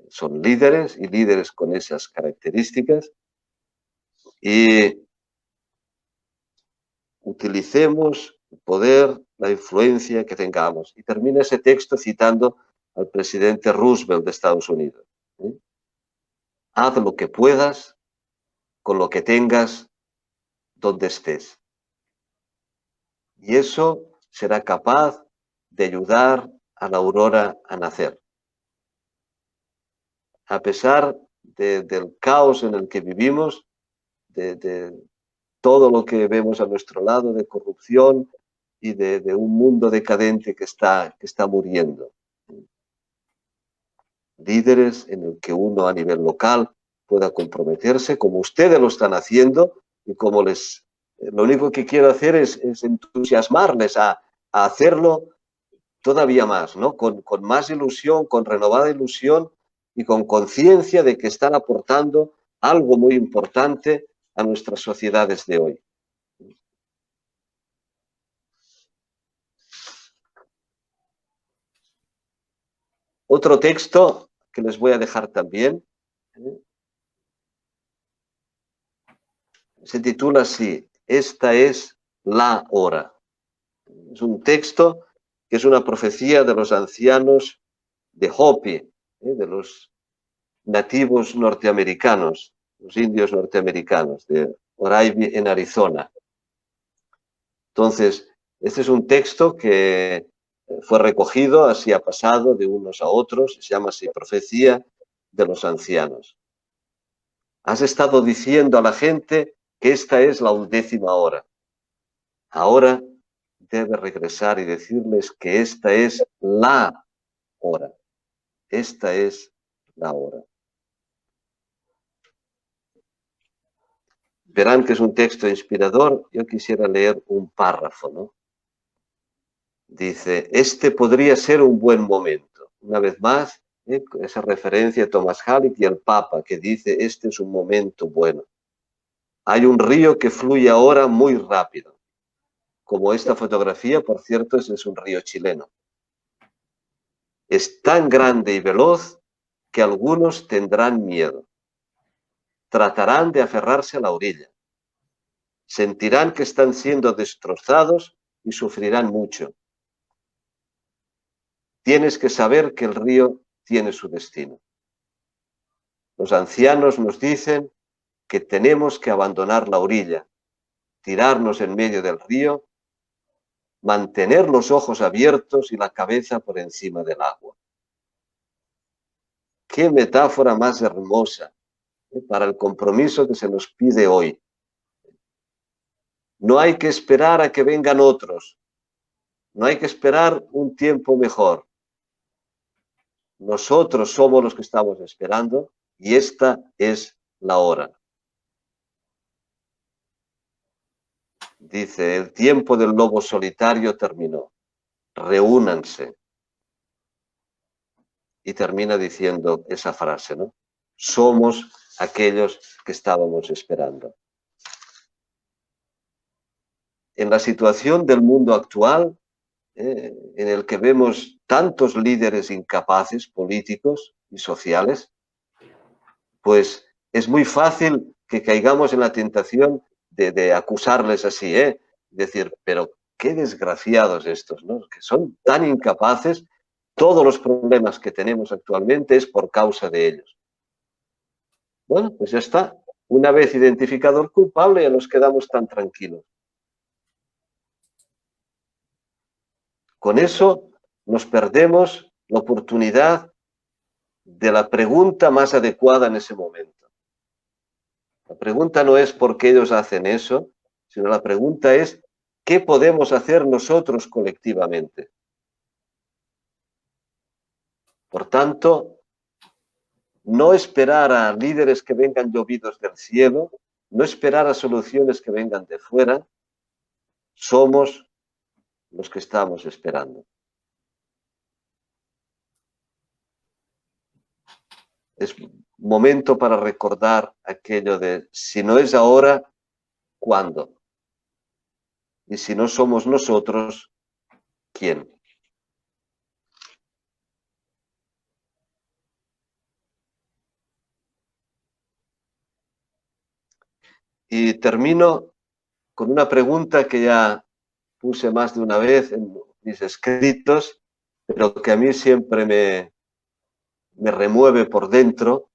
son líderes y líderes con esas características, y utilicemos el poder, la influencia que tengamos. Y termina ese texto citando al presidente Roosevelt de Estados Unidos. Haz lo que puedas con lo que tengas donde estés. Y eso será capaz de ayudar a la aurora a nacer. A pesar del caos en el que vivimos, de todo lo que vemos a nuestro lado, de corrupción y de un mundo decadente que está muriendo. Líderes en el que uno a nivel local pueda comprometerse, como ustedes lo están haciendo, y como lo único que quiero hacer es entusiasmarles a hacerlo todavía más, ¿no? Con más ilusión, con renovada ilusión y con conciencia de que están aportando algo muy importante a nuestras sociedades de hoy. Otro texto que les voy a dejar también se titula así: Esta es la hora. Es un texto que es una profecía de los ancianos de Hopi, de los nativos norteamericanos, los indios norteamericanos de Oraibi en Arizona. Entonces, este es un texto que fue recogido, así ha pasado de unos a otros, se llama así Profecía de los Ancianos. Has estado diciendo a la gente que esta es la 11ª hora. Ahora debes regresar y decirles que esta es la hora. Esta es la hora. Verán que es un texto inspirador. Yo quisiera leer un párrafo, ¿no? Dice, este podría ser un buen momento. Una vez más, esa referencia a Thomas Halleck y el Papa, que dice, este es un momento bueno. Hay un río que fluye ahora muy rápido. Como esta fotografía, por cierto, es un río chileno. Es tan grande y veloz que algunos tendrán miedo. Tratarán de aferrarse a la orilla. Sentirán que están siendo destrozados y sufrirán mucho. Tienes que saber que el río tiene su destino. Los ancianos nos dicen que tenemos que abandonar la orilla, tirarnos en medio del río, mantener los ojos abiertos y la cabeza por encima del agua. ¡Qué metáfora más hermosa para el compromiso que se nos pide hoy! No hay que esperar a que vengan otros. No hay que esperar un tiempo mejor. Nosotros somos los que estamos esperando y esta es la hora. Dice, el tiempo del lobo solitario terminó. Reúnanse. Y termina diciendo esa frase, ¿no? Somos aquellos que estábamos esperando. En la situación del mundo actual, en el que vemos tantos líderes incapaces, políticos y sociales, pues es muy fácil que caigamos en la tentación de acusarles así, decir, pero qué desgraciados estos, ¿no? Que son tan incapaces, todos los problemas que tenemos actualmente es por causa de ellos. Bueno, pues ya está. Una vez identificado el culpable, ya nos quedamos tan tranquilos. Con eso nos perdemos la oportunidad de la pregunta más adecuada en ese momento. La pregunta no es por qué ellos hacen eso, sino la pregunta es ¿qué podemos hacer nosotros colectivamente? Por tanto, no esperar a líderes que vengan llovidos del cielo, no esperar a soluciones que vengan de fuera, somos los que estamos esperando. Es momento para recordar aquello de si no es ahora, ¿cuándo? Y si no somos nosotros, ¿quién? Y termino con una pregunta que ya puse más de una vez en mis escritos, pero que a mí siempre me remueve por dentro,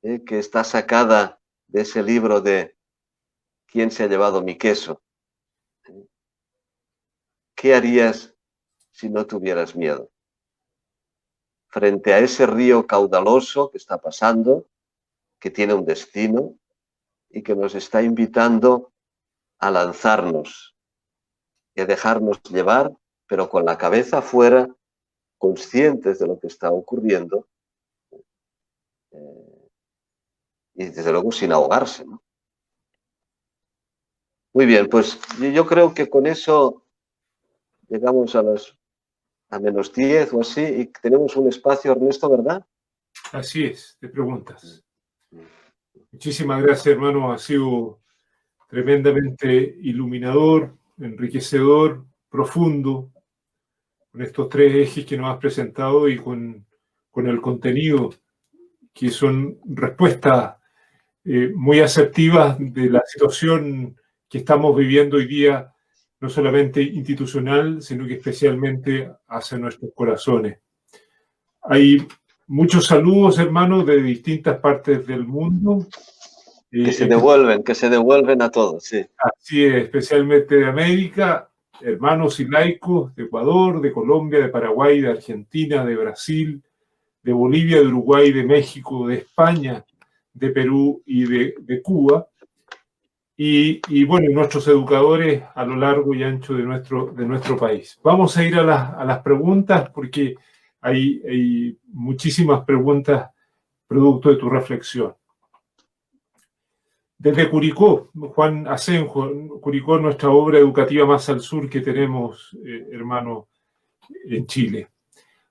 que está sacada de ese libro de ¿Quién se ha llevado mi queso? ¿Qué harías si no tuvieras miedo? Frente a ese río caudaloso que está pasando, que tiene un destino y que nos está invitando a lanzarnos y a dejarnos llevar, pero con la cabeza afuera, conscientes de lo que está ocurriendo y desde luego sin ahogarse, ¿no? Muy bien, pues yo creo que con eso llegamos a menos 10 o así y tenemos un espacio, Ernesto, ¿verdad? Así es, de preguntas. Muchísimas gracias, hermano. Ha sido tremendamente iluminador, enriquecedor, profundo, con estos tres ejes que nos has presentado y con el contenido, que son respuestas muy asertivas de la situación que estamos viviendo hoy día, no solamente institucional, sino que especialmente hacia nuestros corazones. Hay muchos saludos, hermanos, de distintas partes del mundo. Que se devuelven a todos, sí. Así es, especialmente de América, hermanos y laicos de Ecuador, de Colombia, de Paraguay, de Argentina, de Brasil, de Bolivia, de Uruguay, de México, de España, de Perú y de Cuba. Y bueno, nuestros educadores a lo largo y ancho de nuestro país. Vamos a ir a las preguntas porque hay muchísimas preguntas producto de tu reflexión. Desde Curicó, Juan Asenjo, Curicó, nuestra obra educativa más al sur que tenemos, hermano, en Chile.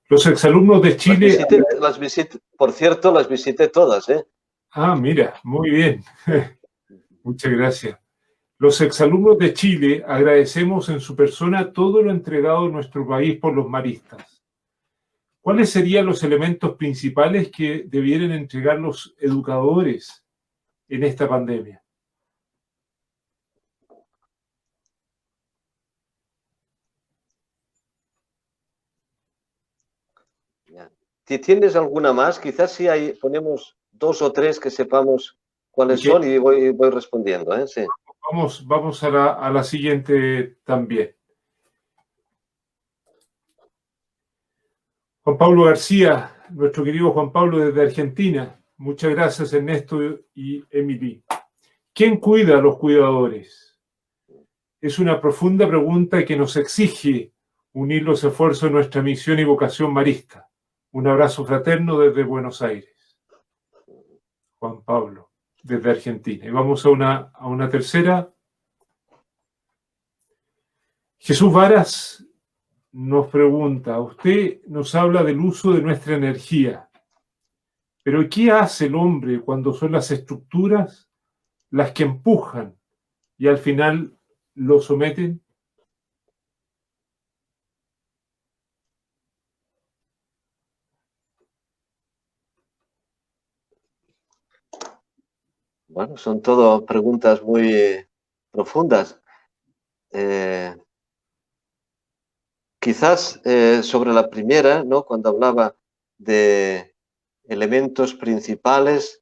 Los exalumnos de Chile... Por cierto, las visité todas, ¿eh? Ah, mira, muy bien. Muchas gracias. Los exalumnos de Chile agradecemos en su persona todo lo entregado en nuestro país por los maristas. ¿Cuáles serían los elementos principales que debieran entregar los educadores en esta pandemia? Si tienes alguna más, quizás sí ponemos 2 o 3 que sepamos cuáles son y voy respondiendo, ¿eh? Sí. Vamos a la siguiente también. Juan Pablo García, nuestro querido Juan Pablo desde Argentina. Muchas gracias, Ernesto y Emily. ¿Quién cuida a los cuidadores? Es una profunda pregunta que nos exige unir los esfuerzos de nuestra misión y vocación marista. Un abrazo fraterno desde Buenos Aires. Juan Pablo, desde Argentina. Y vamos a una tercera. Jesús Varas nos pregunta, usted nos habla del uso de nuestra energía, pero ¿qué hace el hombre cuando son las estructuras las que empujan y al final lo someten? Bueno, son todo preguntas muy profundas. Quizás sobre la primera, ¿no? Cuando hablaba de elementos principales,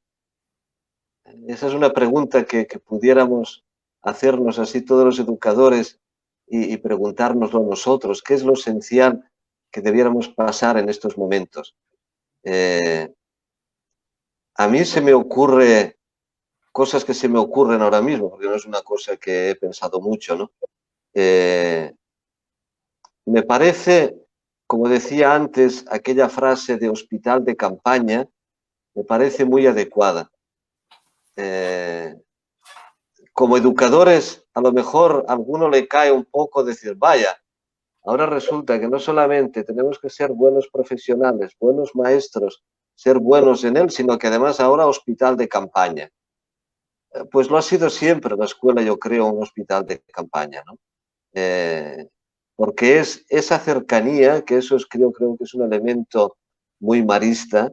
Esa es una pregunta que pudiéramos hacernos así todos los educadores y preguntárnoslo nosotros. ¿Qué es lo esencial que debiéramos pasar en estos momentos? A mí se me ocurre cosas que se me ocurren ahora mismo, porque no es una cosa que he pensado mucho, ¿no? Me parece, como decía antes, aquella frase de hospital de campaña, me parece muy adecuada. Como educadores, a lo mejor a alguno le cae un poco decir, vaya, ahora resulta que no solamente tenemos que ser buenos profesionales, buenos maestros, ser buenos en él, sino que además ahora hospital de campaña. Pues lo ha sido siempre la escuela, yo creo, un hospital de campaña, ¿no? Porque es esa cercanía, que eso es, creo que es un elemento muy marista.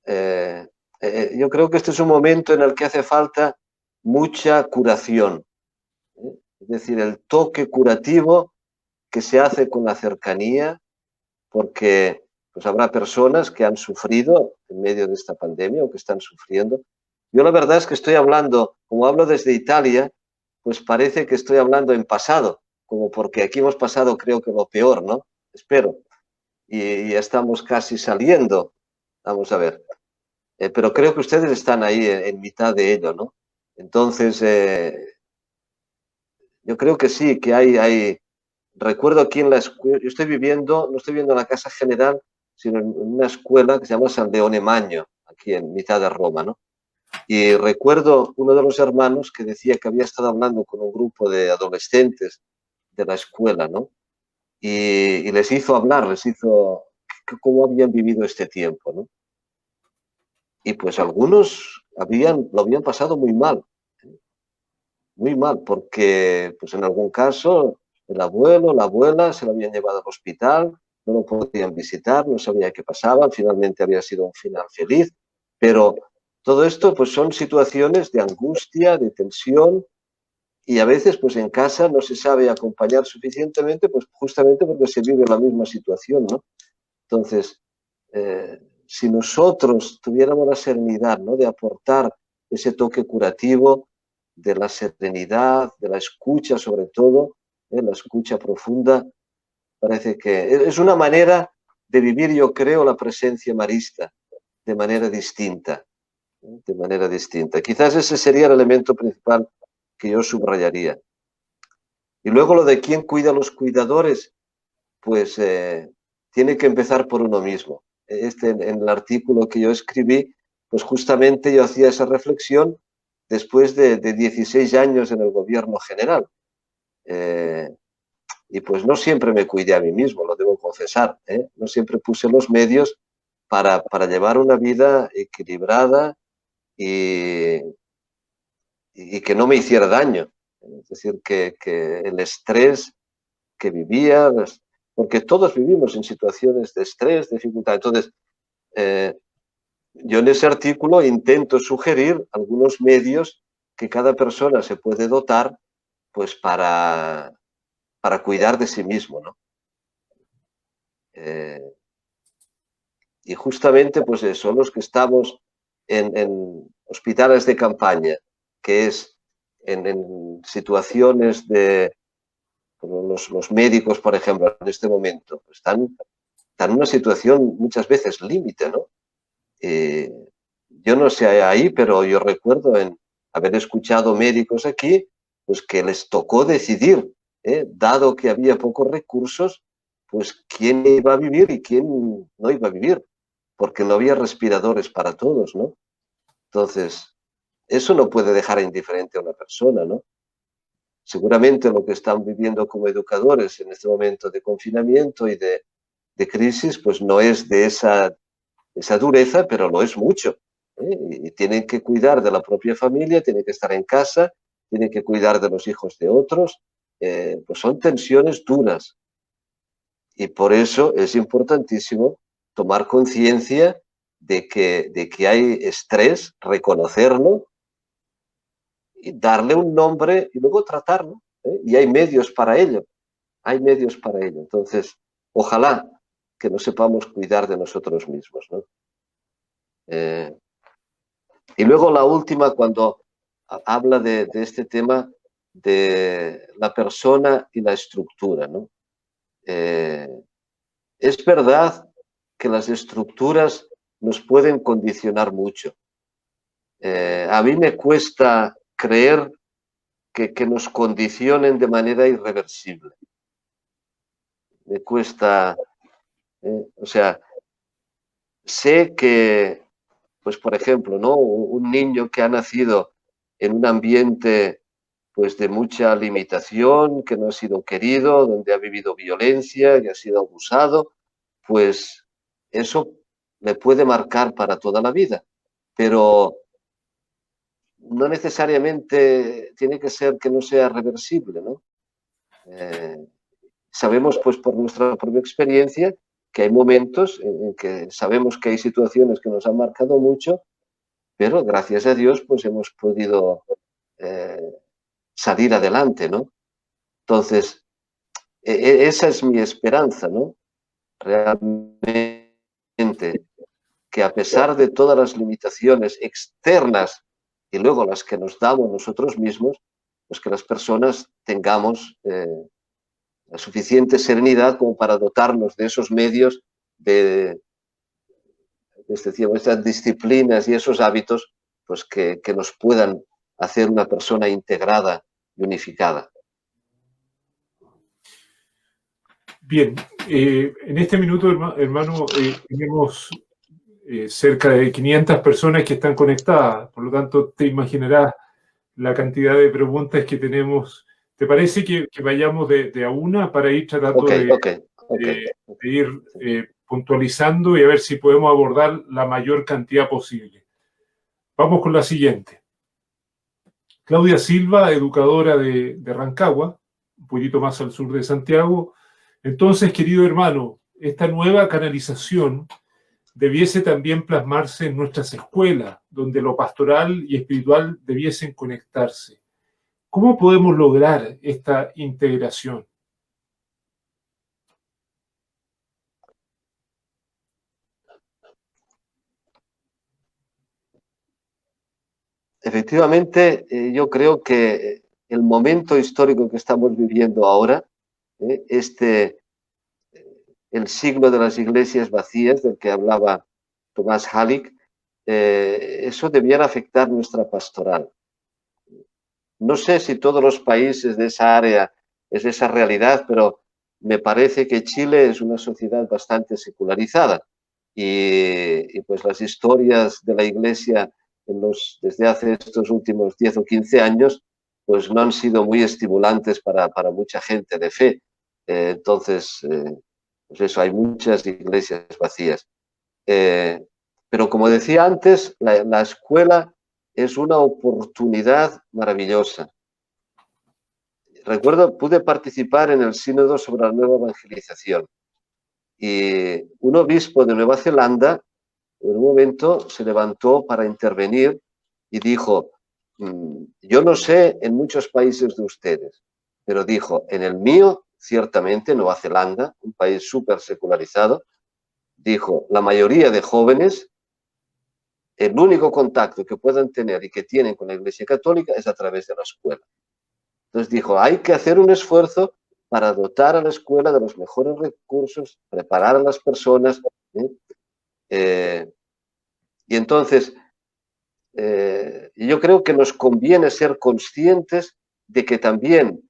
Yo creo que este es un momento en el que hace falta mucha curación, ¿eh? Es decir, el toque curativo que se hace con la cercanía, porque pues habrá personas que han sufrido en medio de esta pandemia o que están sufriendo. Yo la verdad es que estoy hablando, como hablo desde Italia, pues parece que estoy hablando en pasado, como porque aquí hemos pasado creo que lo peor, ¿no? Espero. Y ya estamos casi saliendo. Vamos a ver. Pero creo que ustedes están ahí en mitad de ello, ¿no? Entonces, yo creo que sí, que hay. Recuerdo aquí en la escuela, yo estoy viviendo, no estoy viviendo en la Casa General, sino en una escuela que se llama San Leone Magno, aquí en mitad de Roma, ¿no? Y recuerdo uno de los hermanos que decía que había estado hablando con un grupo de adolescentes de la escuela, ¿no? Y les hizo hablar, les hizo cómo habían vivido este tiempo, ¿no? Y pues algunos lo habían pasado muy mal, porque pues en algún caso el abuelo, la abuela se lo habían llevado al hospital, no lo podían visitar, no sabía qué pasaba, finalmente había sido un final feliz, pero todo esto pues son situaciones de angustia, de tensión, y a veces pues en casa no se sabe acompañar suficientemente, pues justamente porque se vive la misma situación, ¿no? Entonces, si nosotros tuviéramos la serenidad, ¿no?, de aportar ese toque curativo, de la serenidad, de la escucha sobre todo, la escucha profunda, parece que es una manera de vivir, yo creo, la presencia marista de manera distinta, ¿eh? De manera distinta. Quizás ese sería el elemento principal que yo subrayaría. Y luego lo de quién cuida a los cuidadores, pues tiene que empezar por uno mismo. En el artículo que yo escribí, pues justamente yo hacía esa reflexión después de 16 años en el gobierno general. Y pues no siempre me cuidé a mí mismo, lo debo confesar, ¿eh? No siempre puse los medios para llevar una vida equilibrada y, y que no me hiciera daño. Es decir, que el estrés que vivía, porque todos vivimos en situaciones de estrés, de dificultad. Entonces, yo en ese artículo intento sugerir algunos medios que cada persona se puede dotar pues para cuidar de sí mismo, ¿no? Y justamente pues eso, los que estamos en hospitales de campaña, que es en situaciones de los médicos, por ejemplo, en este momento, están en una situación muchas veces límite, ¿no? Yo no sé ahí, pero yo recuerdo haber escuchado médicos aquí, pues que les tocó decidir, dado que había pocos recursos, pues quién iba a vivir y quién no iba a vivir, porque no había respiradores para todos, ¿no? Entonces, eso no puede dejar indiferente a una persona, ¿no? Seguramente lo que están viviendo como educadores en este momento de confinamiento y de crisis, pues no es de esa dureza, pero lo es mucho, ¿eh? Y tienen que cuidar de la propia familia, tienen que estar en casa, tienen que cuidar de los hijos de otros, pues son tensiones duras. Y por eso es importantísimo tomar conciencia de que hay estrés, reconocerlo y darle un nombre y luego tratarlo, ¿eh? Y hay medios para ello, hay medios para ello. Entonces, ojalá que nos sepamos cuidar de nosotros mismos, ¿no? Y luego la última, cuando habla de este tema de la persona y la estructura, ¿no? Es verdad que las estructuras nos pueden condicionar mucho. A mí me cuesta creer que nos condicionen de manera irreversible. Me cuesta, o sea, sé que, pues por ejemplo, ¿no? Un niño que ha nacido en un ambiente pues de mucha limitación, que no ha sido querido, donde ha vivido violencia, que ha sido abusado, pues eso le puede marcar para toda la vida. Pero no necesariamente tiene que ser que no sea reversible, ¿no? Sabemos, pues, por nuestra propia experiencia, que hay momentos en que sabemos que hay situaciones que nos han marcado mucho, pero gracias a Dios, pues hemos podido salir adelante, ¿no? Entonces, esa es mi esperanza, ¿no? Realmente, que a pesar de todas las limitaciones externas y luego las que nos damos nosotros mismos, pues que las personas tengamos la suficiente serenidad como para dotarnos de esos medios, de estas disciplinas y esos hábitos, pues que nos puedan hacer una persona integrada y unificada. Bien, en este minuto, hermano, tenemos cerca de 500 personas que están conectadas, por lo tanto te imaginarás la cantidad de preguntas que tenemos. ¿Te parece que vayamos de a una para ir tratando de ir puntualizando y a ver si podemos abordar la mayor cantidad posible? Vamos con la siguiente. Claudia Silva, educadora de Rancagua, un poquito más al sur de Santiago. Entonces, querido hermano, esta nueva canalización debiese también plasmarse en nuestras escuelas, donde lo pastoral y espiritual debiesen conectarse. ¿Cómo podemos lograr esta integración? Efectivamente, yo creo que el momento histórico que estamos viviendo ahora, el siglo de las iglesias vacías, del que hablaba Tomás Halleck, eso debiera afectar nuestra pastoral. No sé si todos los países de esa área es esa realidad, pero me parece que Chile es una sociedad bastante secularizada y pues las historias de la iglesia desde hace estos últimos 10 o 15 años pues no han sido muy estimulantes para mucha gente de fe. Entonces, pues eso, hay muchas iglesias vacías. Pero como decía antes, la escuela es una oportunidad maravillosa. Recuerdo, pude participar en el sínodo sobre la nueva evangelización y un obispo de Nueva Zelanda en un momento se levantó para intervenir y dijo, yo no sé en muchos países de ustedes, pero dijo, en el mío, ciertamente, Nueva Zelanda, un país súper secularizado, dijo, la mayoría de jóvenes, el único contacto que puedan tener y que tienen con la Iglesia Católica es a través de la escuela. Entonces dijo, hay que hacer un esfuerzo para dotar a la escuela de los mejores recursos, preparar a las personas. Y entonces, yo creo que nos conviene ser conscientes de que también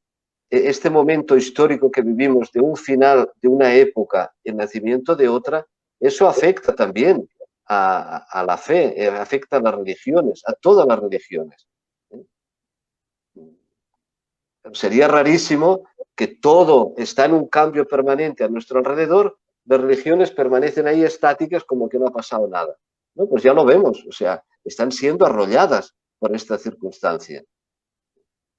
este momento histórico que vivimos de un final de una época, el nacimiento de otra, eso afecta también a la fe, afecta a las religiones, a todas las religiones. Sería rarísimo que todo está en un cambio permanente a nuestro alrededor, las religiones permanecen ahí estáticas como que no ha pasado nada. No, pues ya lo vemos, o sea, están siendo arrolladas por esta circunstancia.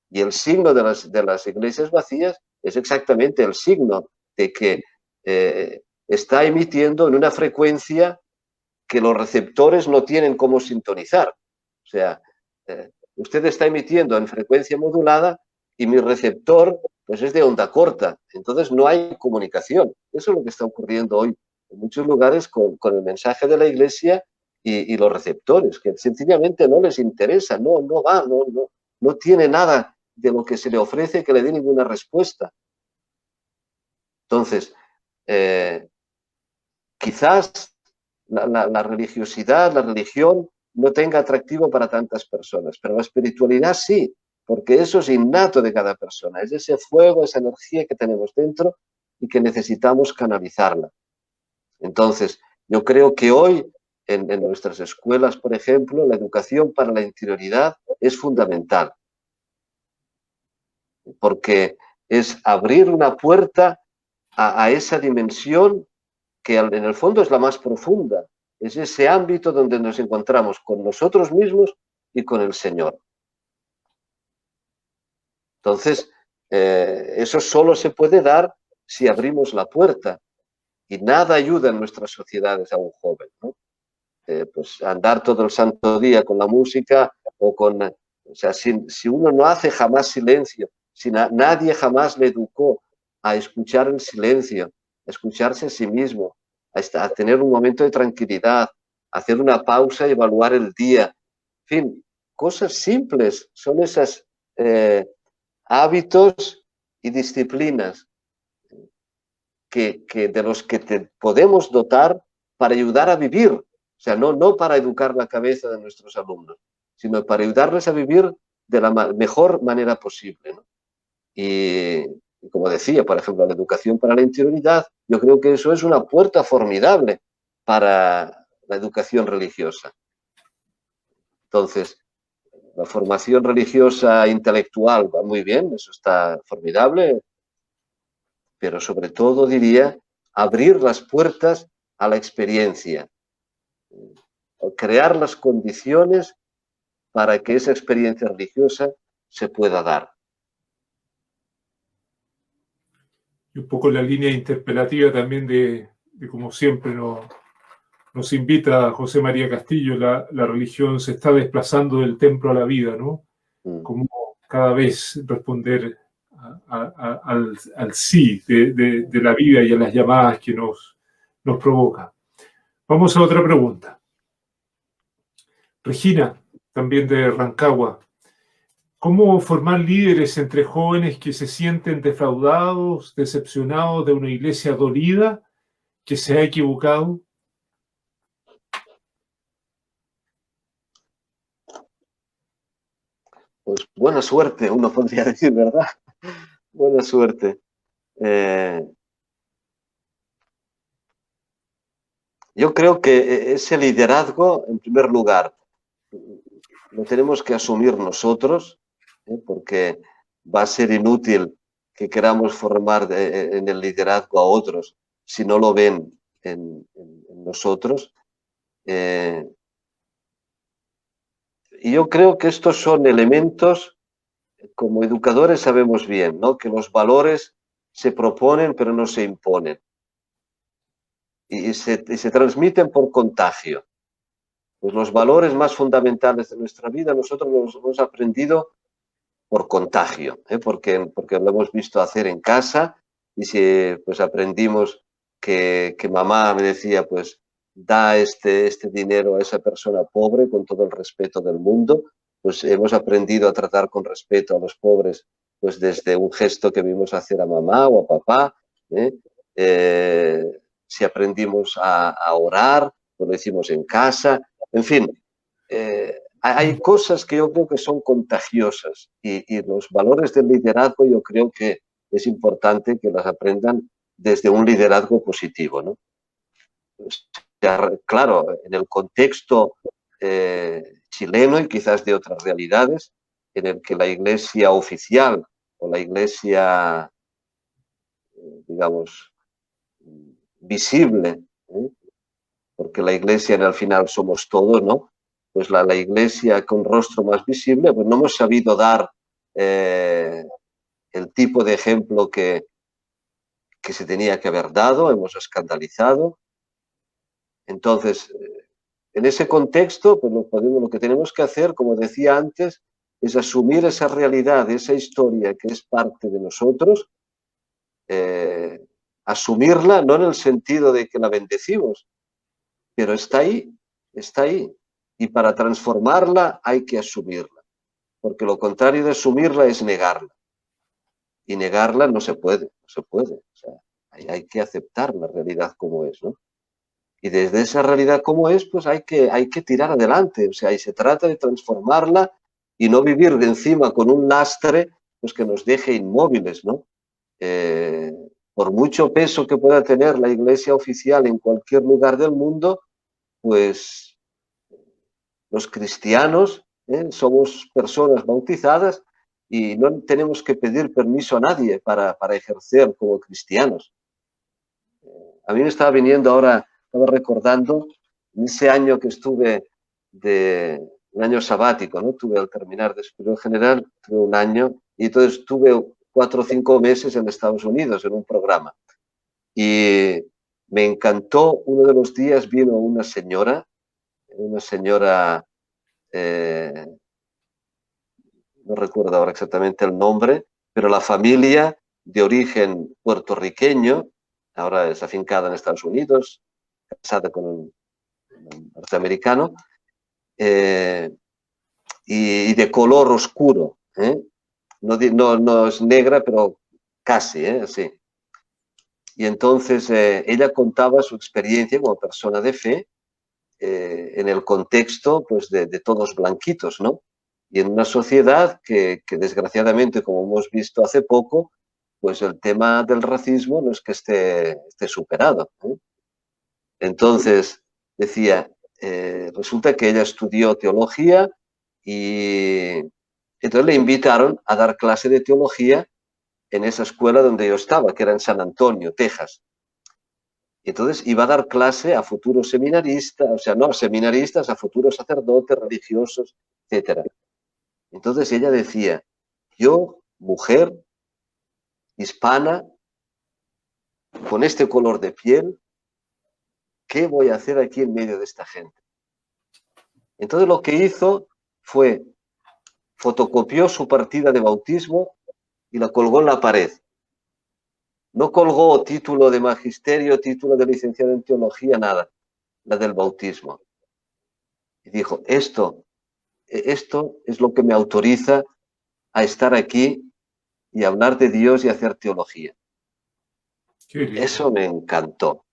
Y el signo de las iglesias vacías es exactamente el signo de que está emitiendo en una frecuencia que los receptores no tienen cómo sintonizar. O sea, usted está emitiendo en frecuencia modulada y mi receptor pues es de onda corta, entonces no hay comunicación. Eso es lo que está ocurriendo hoy en muchos lugares con el mensaje de la Iglesia y los receptores, que sencillamente no les interesa, no tiene nada de lo que se le ofrece que le dé ninguna respuesta. Entonces, quizás la religiosidad, la religión, no tenga atractivo para tantas personas, pero la espiritualidad sí, porque eso es innato de cada persona, es ese fuego, esa energía que tenemos dentro y que necesitamos canalizarla. Entonces, yo creo que hoy en nuestras escuelas, por ejemplo, la educación para la interioridad es fundamental, porque es abrir una puerta a esa dimensión que en el fondo es la más profunda, es ese ámbito donde nos encontramos con nosotros mismos y con el Señor. Entonces, eso solo se puede dar si abrimos la puerta, y nada ayuda en nuestras sociedades a un joven, ¿no? Pues andar todo el santo día con la música o con... O sea, si uno no hace jamás silencio, si nadie jamás le educó a escuchar el silencio, a escucharse a sí mismo, a tener un momento de tranquilidad, a hacer una pausa y evaluar el día. En fin, cosas simples son esos hábitos y disciplinas de los que te podemos dotar para ayudar a vivir. O sea, no para educar la cabeza de nuestros alumnos, sino para ayudarles a vivir de la mejor manera posible, ¿no? Y como decía, por ejemplo, la educación para la interioridad, yo creo que eso es una puerta formidable para la educación religiosa. Entonces, la formación religiosa intelectual va muy bien, eso está formidable, pero sobre todo diría abrir las puertas a la experiencia, crear las condiciones para que esa experiencia religiosa se pueda dar. Y un poco la línea interpelativa también de como siempre nos invita José María Castillo, la religión se está desplazando del templo a la vida, ¿no? Como cada vez responder al sí de la vida y a las llamadas que nos provoca. Vamos a otra pregunta. Regina, también de Rancagua. ¿Cómo formar líderes entre jóvenes que se sienten defraudados, decepcionados de una iglesia dolida que se ha equivocado? Pues buena suerte, uno podría decir, ¿verdad? Buena suerte. Yo creo que ese liderazgo, en primer lugar, lo tenemos que asumir nosotros, porque va a ser inútil que queramos formar en el liderazgo a otros si no lo ven en nosotros. Y yo creo que estos son elementos, como educadores sabemos bien, ¿no? Que los valores se proponen pero no se imponen. Y se transmiten por contagio. Pues los valores más fundamentales de nuestra vida nosotros los hemos aprendido por contagio, porque lo hemos visto hacer en casa y si pues aprendimos que mamá me decía pues da este dinero a esa persona pobre con todo el respeto del mundo, pues hemos aprendido a tratar con respeto a los pobres pues desde un gesto que vimos hacer a mamá o a papá, si aprendimos a orar, pues lo hicimos en casa, en fin, hay cosas que yo creo que son contagiosas y los valores del liderazgo yo creo que es importante que las aprendan desde un liderazgo positivo, ¿no? O sea, claro, en el contexto chileno y quizás de otras realidades, en el que la iglesia oficial o la iglesia, digamos, visible, porque la iglesia al final somos todos, ¿no? Pues la iglesia con rostro más visible, pues no hemos sabido dar el tipo de ejemplo que se tenía que haber dado, hemos escandalizado. Entonces, en ese contexto, pues lo que tenemos que hacer, como decía antes, es asumir esa realidad, esa historia que es parte de nosotros, asumirla no en el sentido de que la bendecimos, pero está ahí está ahí. Y para transformarla hay que asumirla, porque lo contrario de asumirla es negarla. Y negarla no se puede, no se puede. O sea, hay que aceptar la realidad como es, ¿no? Y desde esa realidad como es, pues hay que tirar adelante. O sea, y se trata de transformarla y no vivir de encima con un lastre pues que nos deje inmóviles, ¿no? Por mucho peso que pueda tener la Iglesia oficial en cualquier lugar del mundo, pues los cristianos somos personas bautizadas y no tenemos que pedir permiso a nadie para ejercer como cristianos. A mí me estaba viniendo ahora, estaba recordando, en ese año que estuve un año sabático, ¿no? Tuve al terminar de superior general, tuve un año y entonces tuve 4 o 5 meses en Estados Unidos en un programa. Y me encantó, uno de los días vino una señora, no recuerdo ahora exactamente el nombre, pero la familia de origen puertorriqueño, ahora es afincada en Estados Unidos, casada con un norteamericano, y de color oscuro. No es negra, pero casi, sí. Y entonces ella contaba su experiencia como persona de fe en el contexto pues, de todos blanquitos, ¿no? Y en una sociedad que desgraciadamente, como hemos visto hace poco, pues el tema del racismo no es que esté superado. Entonces, decía, resulta que ella estudió teología y entonces le invitaron a dar clase de teología en esa escuela donde yo estaba, que era en San Antonio, Texas. Entonces iba a dar clase a futuros seminaristas, o sea, no seminaristas, a futuros sacerdotes, religiosos, etc. Entonces ella decía, yo, mujer, hispana, con este color de piel, ¿qué voy a hacer aquí en medio de esta gente? Entonces lo que hizo fue, fotocopió su partida de bautismo y la colgó en la pared. No colgó título de magisterio, título de licenciado en teología, nada, la del bautismo. Y dijo, esto es lo que me autoriza a estar aquí y hablar de Dios y hacer teología. Eso me encantó,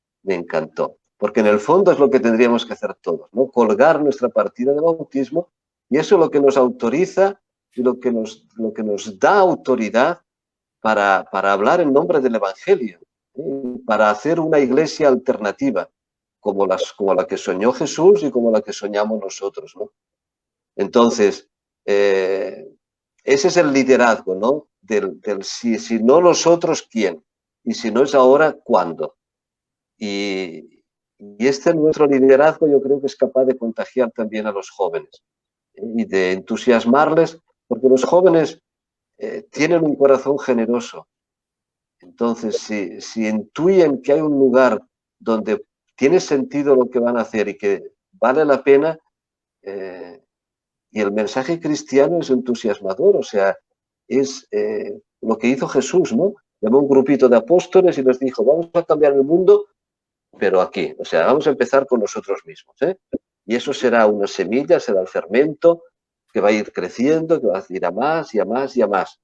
porque en el fondo es lo que tendríamos que hacer todos, ¿no? Colgar nuestra partida de bautismo y eso es lo que nos autoriza y lo que nos da autoridad para hablar en nombre del Evangelio, para hacer una iglesia alternativa, como la que soñó Jesús y como la que soñamos nosotros, ¿no? Entonces, ese es el liderazgo, ¿no? Del si no nosotros, ¿quién? Y si no es ahora, ¿cuándo? Y este nuestro liderazgo yo creo que es capaz de contagiar también a los jóvenes y de entusiasmarles, porque los jóvenes tienen un corazón generoso. Entonces, si intuyen que hay un lugar donde tiene sentido lo que van a hacer y que vale la pena, y el mensaje cristiano es entusiasmador, o sea, es lo que hizo Jesús, ¿no? Llamó un grupito de apóstoles y les dijo, vamos a cambiar el mundo, pero aquí, o sea, vamos a empezar con nosotros mismos, Y eso será una semilla, será el fermento que va a ir creciendo, que va a ir a más y a más y a más.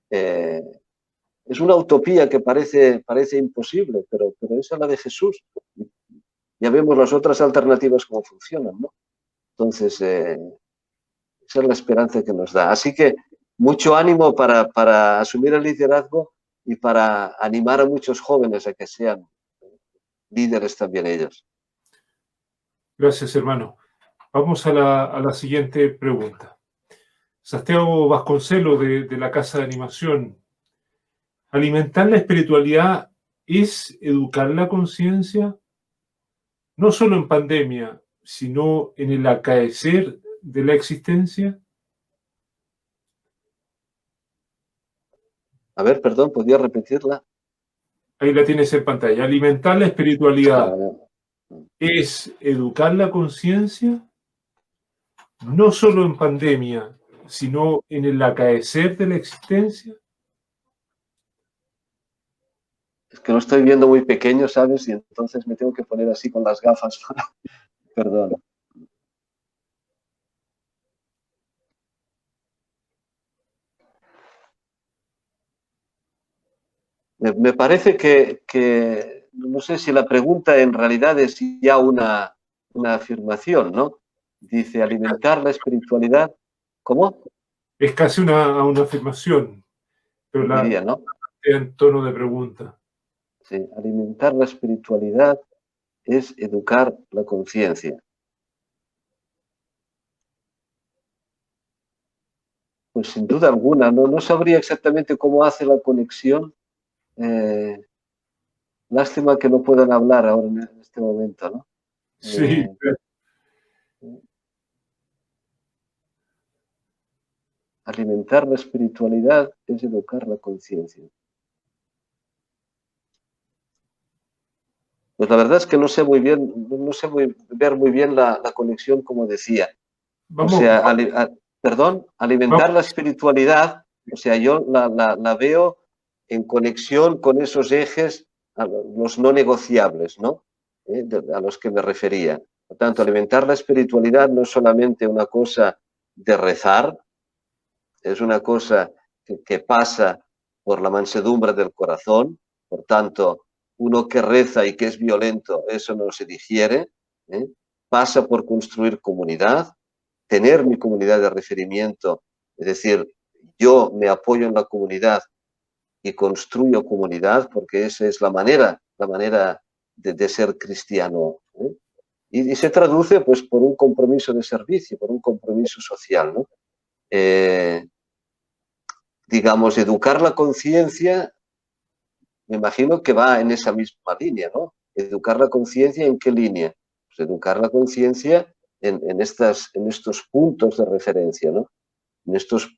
Es una utopía que parece imposible, pero esa es la de Jesús. Ya vemos las otras alternativas cómo funcionan, ¿no? Entonces, esa es la esperanza que nos da. Así que mucho ánimo para asumir el liderazgo y para animar a muchos jóvenes a que sean líderes también ellos. Gracias, hermano. Vamos a la siguiente pregunta. Santiago Vasconcelo, de la Casa de Animación. ¿Alimentar la espiritualidad es educar la conciencia? No solo en pandemia, sino en el acaecer de la existencia. A ver, perdón, ¿podría repetirla? Ahí la tienes en pantalla. ¿Alimentar la espiritualidad es educar la conciencia? No solo en pandemia, sino en el acaecer de la existencia. Es que lo estoy viendo muy pequeño, ¿sabes? Y entonces me tengo que poner así con las gafas. Perdón. Me parece que no sé si la pregunta en realidad es ya una afirmación, ¿no? Dice alimentar la espiritualidad. ¿Cómo? Es casi una afirmación, pero Diría, ¿no? en tono de pregunta. Sí, alimentar la espiritualidad es educar la conciencia. Pues sin duda alguna, no sabría exactamente cómo hace la conexión. Lástima que no puedan hablar ahora en este momento, ¿no? Sí, Alimentar la espiritualidad es educar la conciencia. Pues la verdad es que no sé muy bien, ver muy bien la conexión, como decía. O vamos, sea, perdón, alimentar la espiritualidad, o sea, yo la veo en conexión con esos ejes, los no negociables, ¿no? A los que me refería. Por tanto, alimentar la espiritualidad no es solamente una cosa de rezar, es una cosa que pasa por la mansedumbre del corazón, por tanto, uno que reza y que es violento, eso no se digiere, ¿eh? Pasa por construir comunidad, tener mi comunidad de referimiento, es decir, yo me apoyo en la comunidad y construyo comunidad, porque esa es la manera de ser cristiano, ¿eh? Y se traduce pues por un compromiso de servicio, por un compromiso social, ¿no? Digamos, educar la conciencia, me imagino que va en esa misma línea, ¿no? Educar la conciencia, ¿en qué línea? Pues educar la conciencia en estos puntos de referencia, ¿no? En estos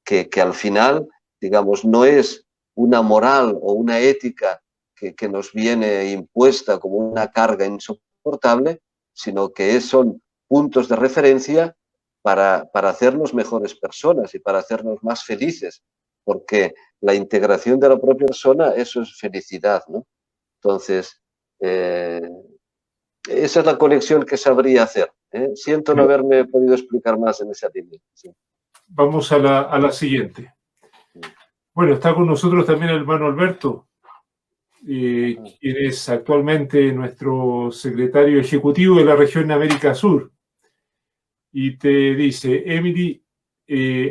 que al final, digamos, no es una moral o una ética que nos viene impuesta como una carga insoportable, sino que son puntos de referencia para hacernos mejores personas y para hacernos más felices, porque la integración de la propia persona, eso es felicidad, ¿no? Entonces, esa es la conexión que sabría hacer, ¿eh? Siento no haberme podido explicar más en esa línea. Sí. vamos a la siguiente. Bueno, está con nosotros también el hermano Alberto, quien es actualmente nuestro secretario ejecutivo de la región América Sur. Y te dice, Emily,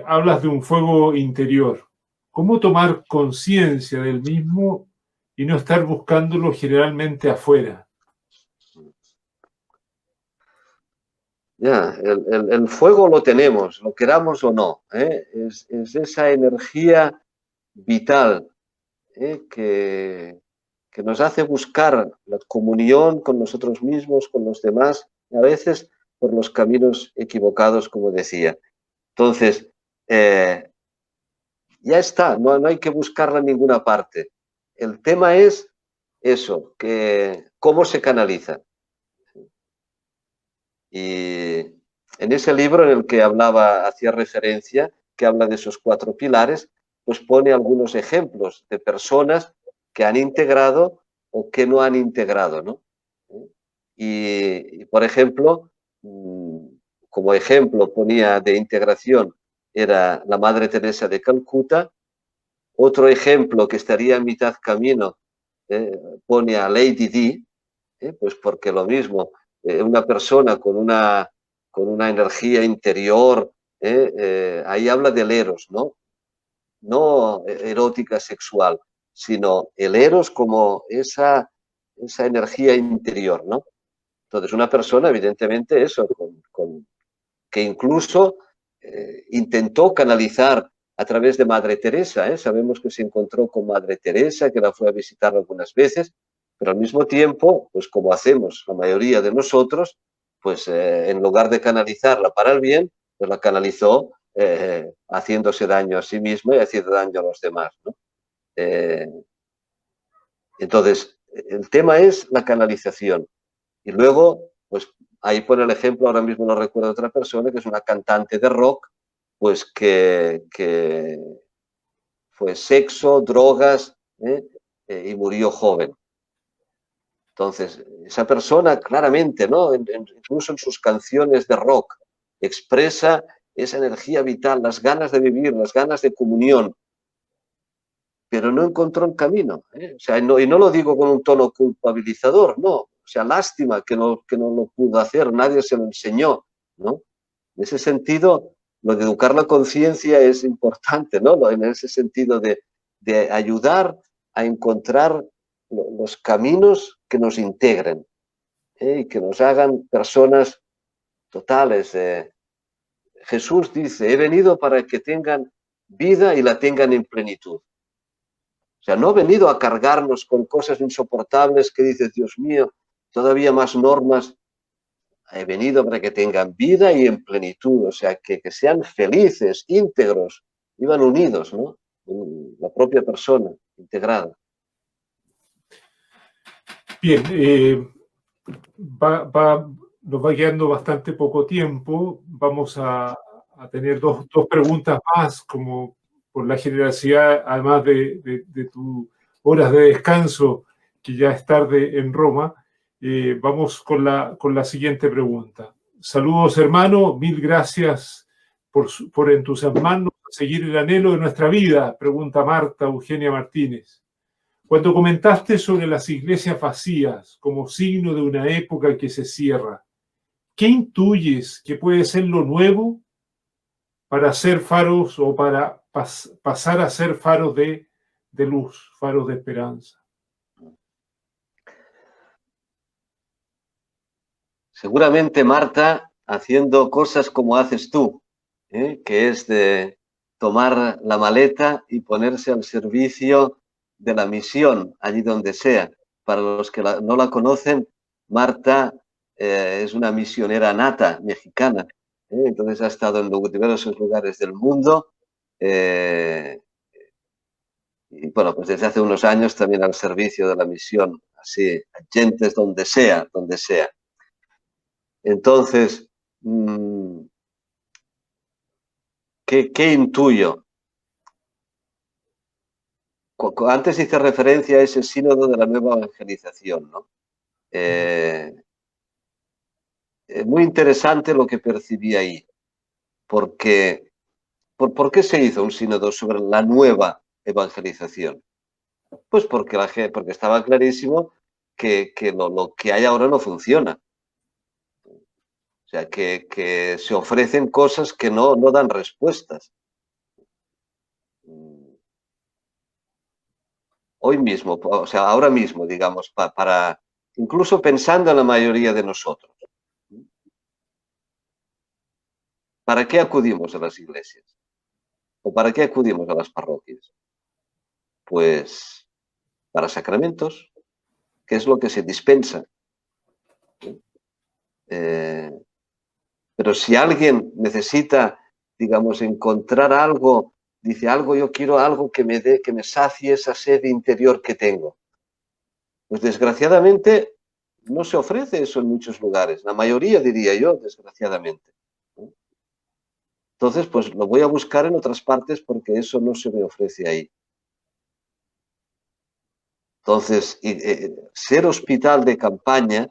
hablas de un fuego interior. ¿Cómo tomar conciencia del mismo y no estar buscándolo generalmente afuera? Ya, el fuego lo tenemos, lo queramos o no, ¿eh? Es esa energía vital, ¿eh? que nos hace buscar la comunión con nosotros mismos, con los demás, a veces por los caminos equivocados, como decía. Entonces, ya está, no hay que buscarla en ninguna parte. El tema es eso, que cómo se canaliza. Y en ese libro en el que hacía referencia, que habla de esos 4 pilares, pues pone algunos ejemplos de personas que han integrado o que no han integrado, ¿no? Por ejemplo, como ejemplo ponía de integración era la Madre Teresa de Calcuta. Otro ejemplo que estaría a mitad camino pone a Lady Di, pues porque lo mismo, una persona con una energía interior, ahí habla del eros, ¿no? No erótica sexual, sino el eros como esa energía interior, ¿no? Entonces, una persona, evidentemente, eso, que incluso intentó canalizar a través de Madre Teresa, ¿eh? Sabemos que se encontró con Madre Teresa, que la fue a visitar algunas veces, pero al mismo tiempo, pues como hacemos la mayoría de nosotros, pues en lugar de canalizarla para el bien, pues la canalizó haciéndose daño a sí misma y haciendo daño a los demás, ¿no? Entonces, el tema es la canalización. Y luego, pues ahí pone el ejemplo, ahora mismo no recuerdo otra persona, que es una cantante de rock, pues que fue sexo, drogas, y murió joven. Entonces, esa persona claramente, ¿no? Incluso en sus canciones de rock, expresa esa energía vital, las ganas de vivir, las ganas de comunión, pero no encontró el camino. O sea, y no lo digo con un tono culpabilizador, no. O sea, lástima que no lo pudo hacer, nadie se lo enseñó, ¿no? En ese sentido, lo de educar la conciencia es importante, ¿no? En ese sentido de ayudar a encontrar los caminos que nos integren, y que nos hagan personas totales. Jesús dice, he venido para que tengan vida y la tengan en plenitud. O sea, no he venido a cargarnos con cosas insoportables que dices, Dios mío, todavía más normas. He venido para que tengan vida y en plenitud, o sea, que sean felices, íntegros, iban unidos, ¿no? La propia persona, integrada. Bien, nos va quedando bastante poco tiempo. Vamos a tener dos preguntas más, como por la generosidad, además de tus horas de descanso, que ya es tarde en Roma. Vamos con la siguiente pregunta. Saludos, hermano. Mil gracias por entusiasmarnos a seguir el anhelo de nuestra vida, pregunta Marta Eugenia Martínez. Cuando comentaste sobre las iglesias vacías como signo de una época que se cierra, ¿qué intuyes que puede ser lo nuevo para ser faros o para pasar a ser faros de luz, faros de esperanza? Seguramente Marta haciendo cosas como haces tú, que es de tomar la maleta y ponerse al servicio de la misión, allí donde sea. Para los que no la conocen, Marta es una misionera nata mexicana, entonces ha estado en diversos lugares del mundo, y bueno, pues desde hace unos años también al servicio de la misión, así, gentes donde sea, donde sea. Entonces, ¿qué intuyo? Antes hice referencia a ese sínodo de la nueva evangelización, ¿no? Muy interesante lo que percibí ahí, porque ¿por qué se hizo un sínodo sobre la nueva evangelización? Pues porque estaba clarísimo que lo que hay ahora no funciona. O sea, que se ofrecen cosas que no dan respuestas. Hoy mismo, o sea, ahora mismo, digamos, para incluso pensando en la mayoría de nosotros. ¿Para qué acudimos a las iglesias? ¿O para qué acudimos a las parroquias? Pues para sacramentos, que es lo que se dispensa. Pero si alguien necesita, digamos, encontrar algo, dice algo, yo quiero algo que me sacie esa sed interior que tengo. Pues desgraciadamente no se ofrece eso en muchos lugares, la mayoría diría yo, desgraciadamente. Entonces, pues lo voy a buscar en otras partes porque eso no se me ofrece ahí. Entonces, ser hospital de campaña,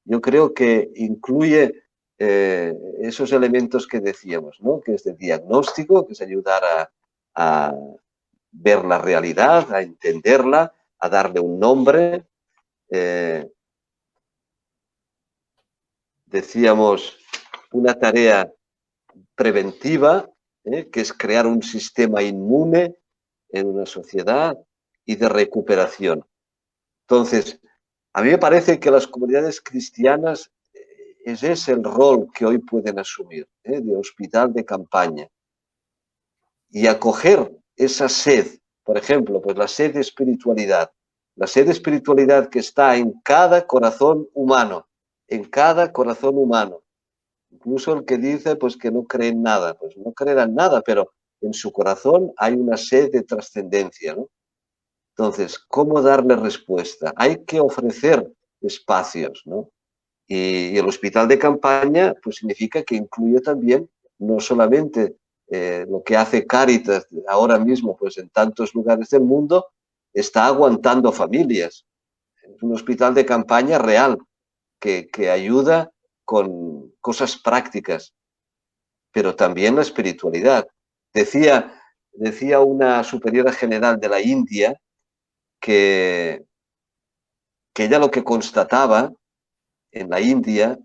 yo creo que incluye esos elementos que decíamos, ¿no? Que es de diagnóstico, que es ayudar a ver la realidad, a entenderla, a darle un nombre. Decíamos, una tarea preventiva, que es crear un sistema inmune en una sociedad y de recuperación. Entonces, a mí me parece que las comunidades cristianas ese es el rol que hoy pueden asumir, de hospital de campaña. Y acoger esa sed, por ejemplo, pues la sed de espiritualidad. La sed de espiritualidad que está en cada corazón humano, en cada corazón humano. Incluso el que dice pues que no cree en nada, pues no creerá en nada, pero en su corazón hay una sed de trascendencia, ¿no? Entonces, ¿cómo darle respuesta? Hay que ofrecer espacios, ¿no? Y el hospital de campaña pues significa que incluye también no solamente lo que hace Cáritas ahora mismo pues en tantos lugares del mundo, está aguantando familias. Es un hospital de campaña real que ayuda con cosas prácticas, pero también la espiritualidad. Decía decía una superiora general de la India que ella lo que constataba en la India,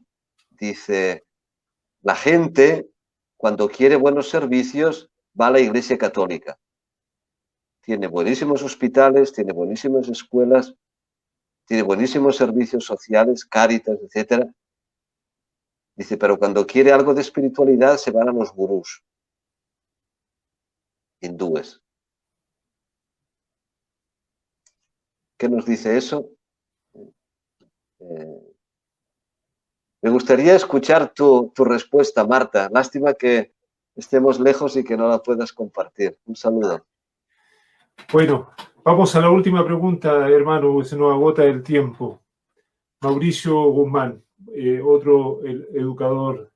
dice, la gente cuando quiere buenos servicios va a la Iglesia Católica. Tiene buenísimos hospitales, tiene buenísimas escuelas, tiene buenísimos servicios sociales, Cáritas, etc. Dice, pero cuando quiere algo de espiritualidad se van a los gurús hindúes. ¿Qué nos dice eso? Me gustaría escuchar tu respuesta, Marta. Lástima que estemos lejos y que no la puedas compartir. Un saludo. Bueno, vamos a la última pregunta, hermano, porque se nos agota el tiempo. Mauricio Guzmán, otro educador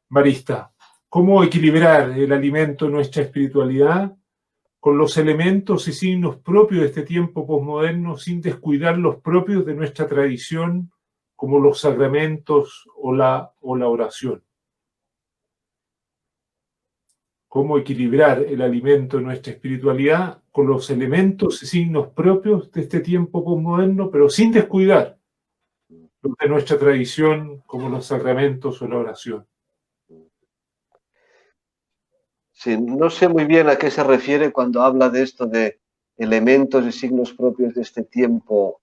marista. ¿Cómo equilibrar el alimento en nuestra espiritualidad con los elementos y signos propios de este tiempo posmoderno sin descuidar los propios de nuestra tradición, como los sacramentos o la oración? ¿Cómo equilibrar el alimento en nuestra espiritualidad con los elementos y signos propios de este tiempo posmoderno, pero sin descuidar los de nuestra tradición, como los sacramentos o la oración? Sí, no sé muy bien a qué se refiere cuando habla de esto de elementos y signos propios de este tiempo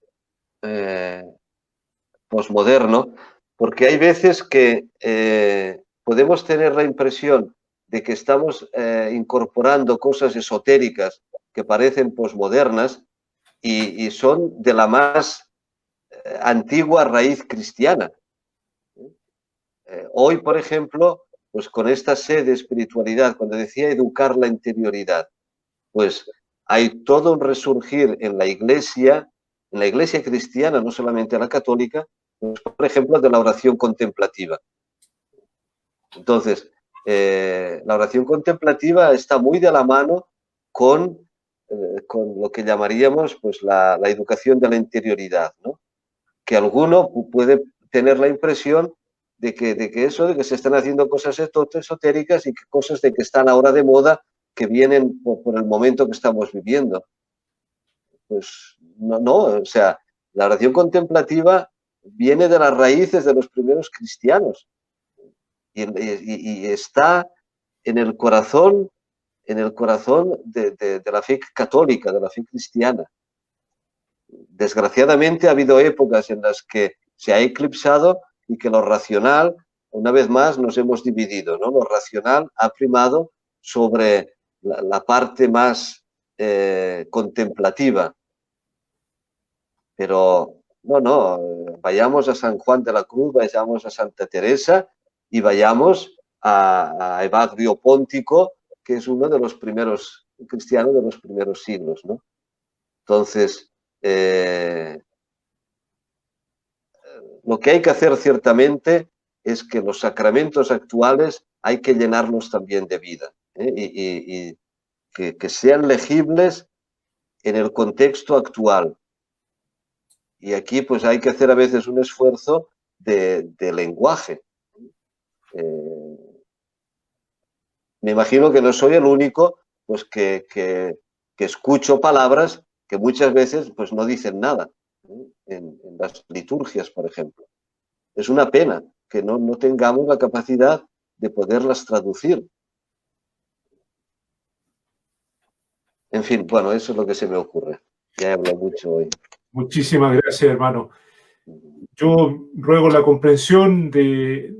posmoderno, porque hay veces que podemos tener la impresión de que estamos incorporando cosas esotéricas que parecen posmodernas y son de la más antigua raíz cristiana. Hoy, por ejemplo, pues con esta sed de espiritualidad, cuando decía educar la interioridad, pues hay todo un resurgir en la iglesia cristiana, no solamente la católica, pues, por ejemplo, de la oración contemplativa. Entonces, la oración contemplativa está muy de la mano con lo que llamaríamos pues, la educación de la interioridad, ¿no? Que alguno puede tener la impresión de que se están haciendo cosas esotéricas y que cosas de que están ahora de moda que vienen por el momento que estamos viviendo. Pues no, o sea, la oración contemplativa viene de las raíces de los primeros cristianos y está en el corazón de la fe católica, de la fe cristiana. Desgraciadamente ha habido épocas en las que se ha eclipsado y que lo racional, una vez más, nos hemos dividido, ¿no? Lo racional ha primado sobre la parte más contemplativa. Pero no, vayamos a San Juan de la Cruz, vayamos a Santa Teresa y vayamos a Evagrio Póntico, que es uno de los primeros cristianos de los primeros siglos, ¿no? Entonces, lo que hay que hacer ciertamente es que los sacramentos actuales hay que llenarlos también de vida, y que sean legibles en el contexto actual. Y aquí pues hay que hacer a veces un esfuerzo de lenguaje. Me imagino que no soy el único pues que escucho palabras que muchas veces pues no dicen nada, en las liturgias, por ejemplo. Es una pena que no tengamos la capacidad de poderlas traducir. En fin, bueno, eso es lo que se me ocurre. Ya he hablado mucho hoy. Muchísimas gracias, hermano. Yo ruego la comprensión de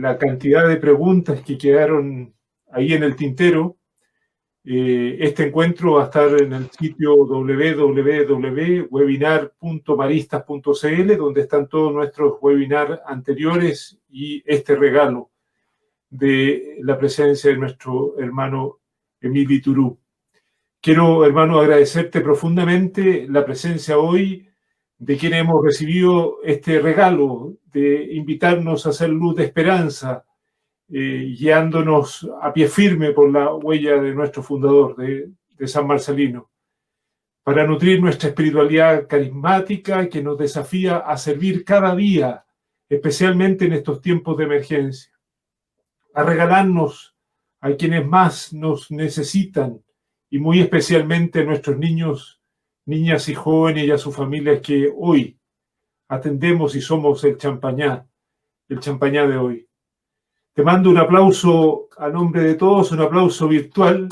la cantidad de preguntas que quedaron ahí en el tintero. Este encuentro va a estar en el sitio www.webinar.maristas.cl, donde están todos nuestros webinars anteriores y este regalo de la presencia de nuestro hermano Emilio Iturú. Quiero, hermano, agradecerte profundamente la presencia hoy de quienes hemos recibido este regalo de invitarnos a hacer luz de esperanza, guiándonos a pie firme por la huella de nuestro fundador, de San Marcelino, para nutrir nuestra espiritualidad carismática que nos desafía a servir cada día, especialmente en estos tiempos de emergencia, a regalarnos a quienes más nos necesitan y muy especialmente a nuestros niños, niñas y jóvenes y a sus familias que hoy atendemos y somos el Champañá de hoy. Te mando un aplauso a nombre de todos, un aplauso virtual.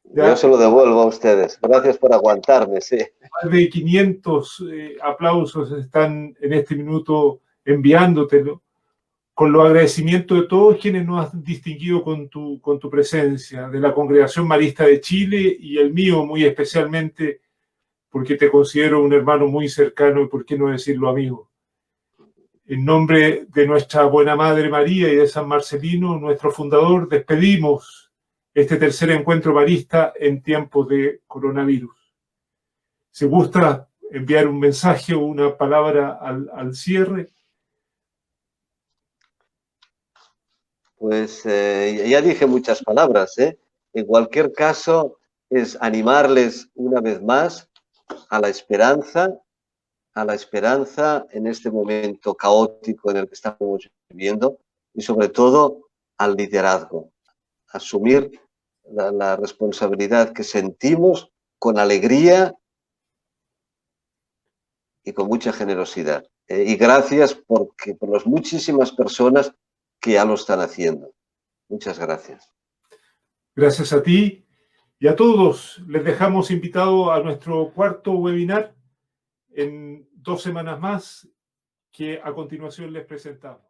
Yo se lo devuelvo a ustedes. Gracias por aguantarme, sí. Más de 500 aplausos están en este minuto enviándotelo, con los agradecimientos de todos quienes nos han distinguido con tu presencia, de la Congregación Marista de Chile y el mío muy especialmente, porque te considero un hermano muy cercano y por qué no decirlo amigo. En nombre de nuestra buena Madre María y de San Marcelino, nuestro fundador, despedimos este tercer encuentro marista en tiempos de coronavirus. Si gusta enviar un mensaje o una palabra al cierre. Pues ya dije muchas palabras, ¿eh? En cualquier caso, es animarles una vez más a la esperanza en este momento caótico en el que estamos viviendo y sobre todo al liderazgo, asumir la responsabilidad que sentimos con alegría y con mucha generosidad. Y gracias por las muchísimas personas que ya lo están haciendo. Muchas gracias. Gracias a ti y a todos. Les dejamos invitados a nuestro cuarto webinar en 2 semanas más, que a continuación les presentamos.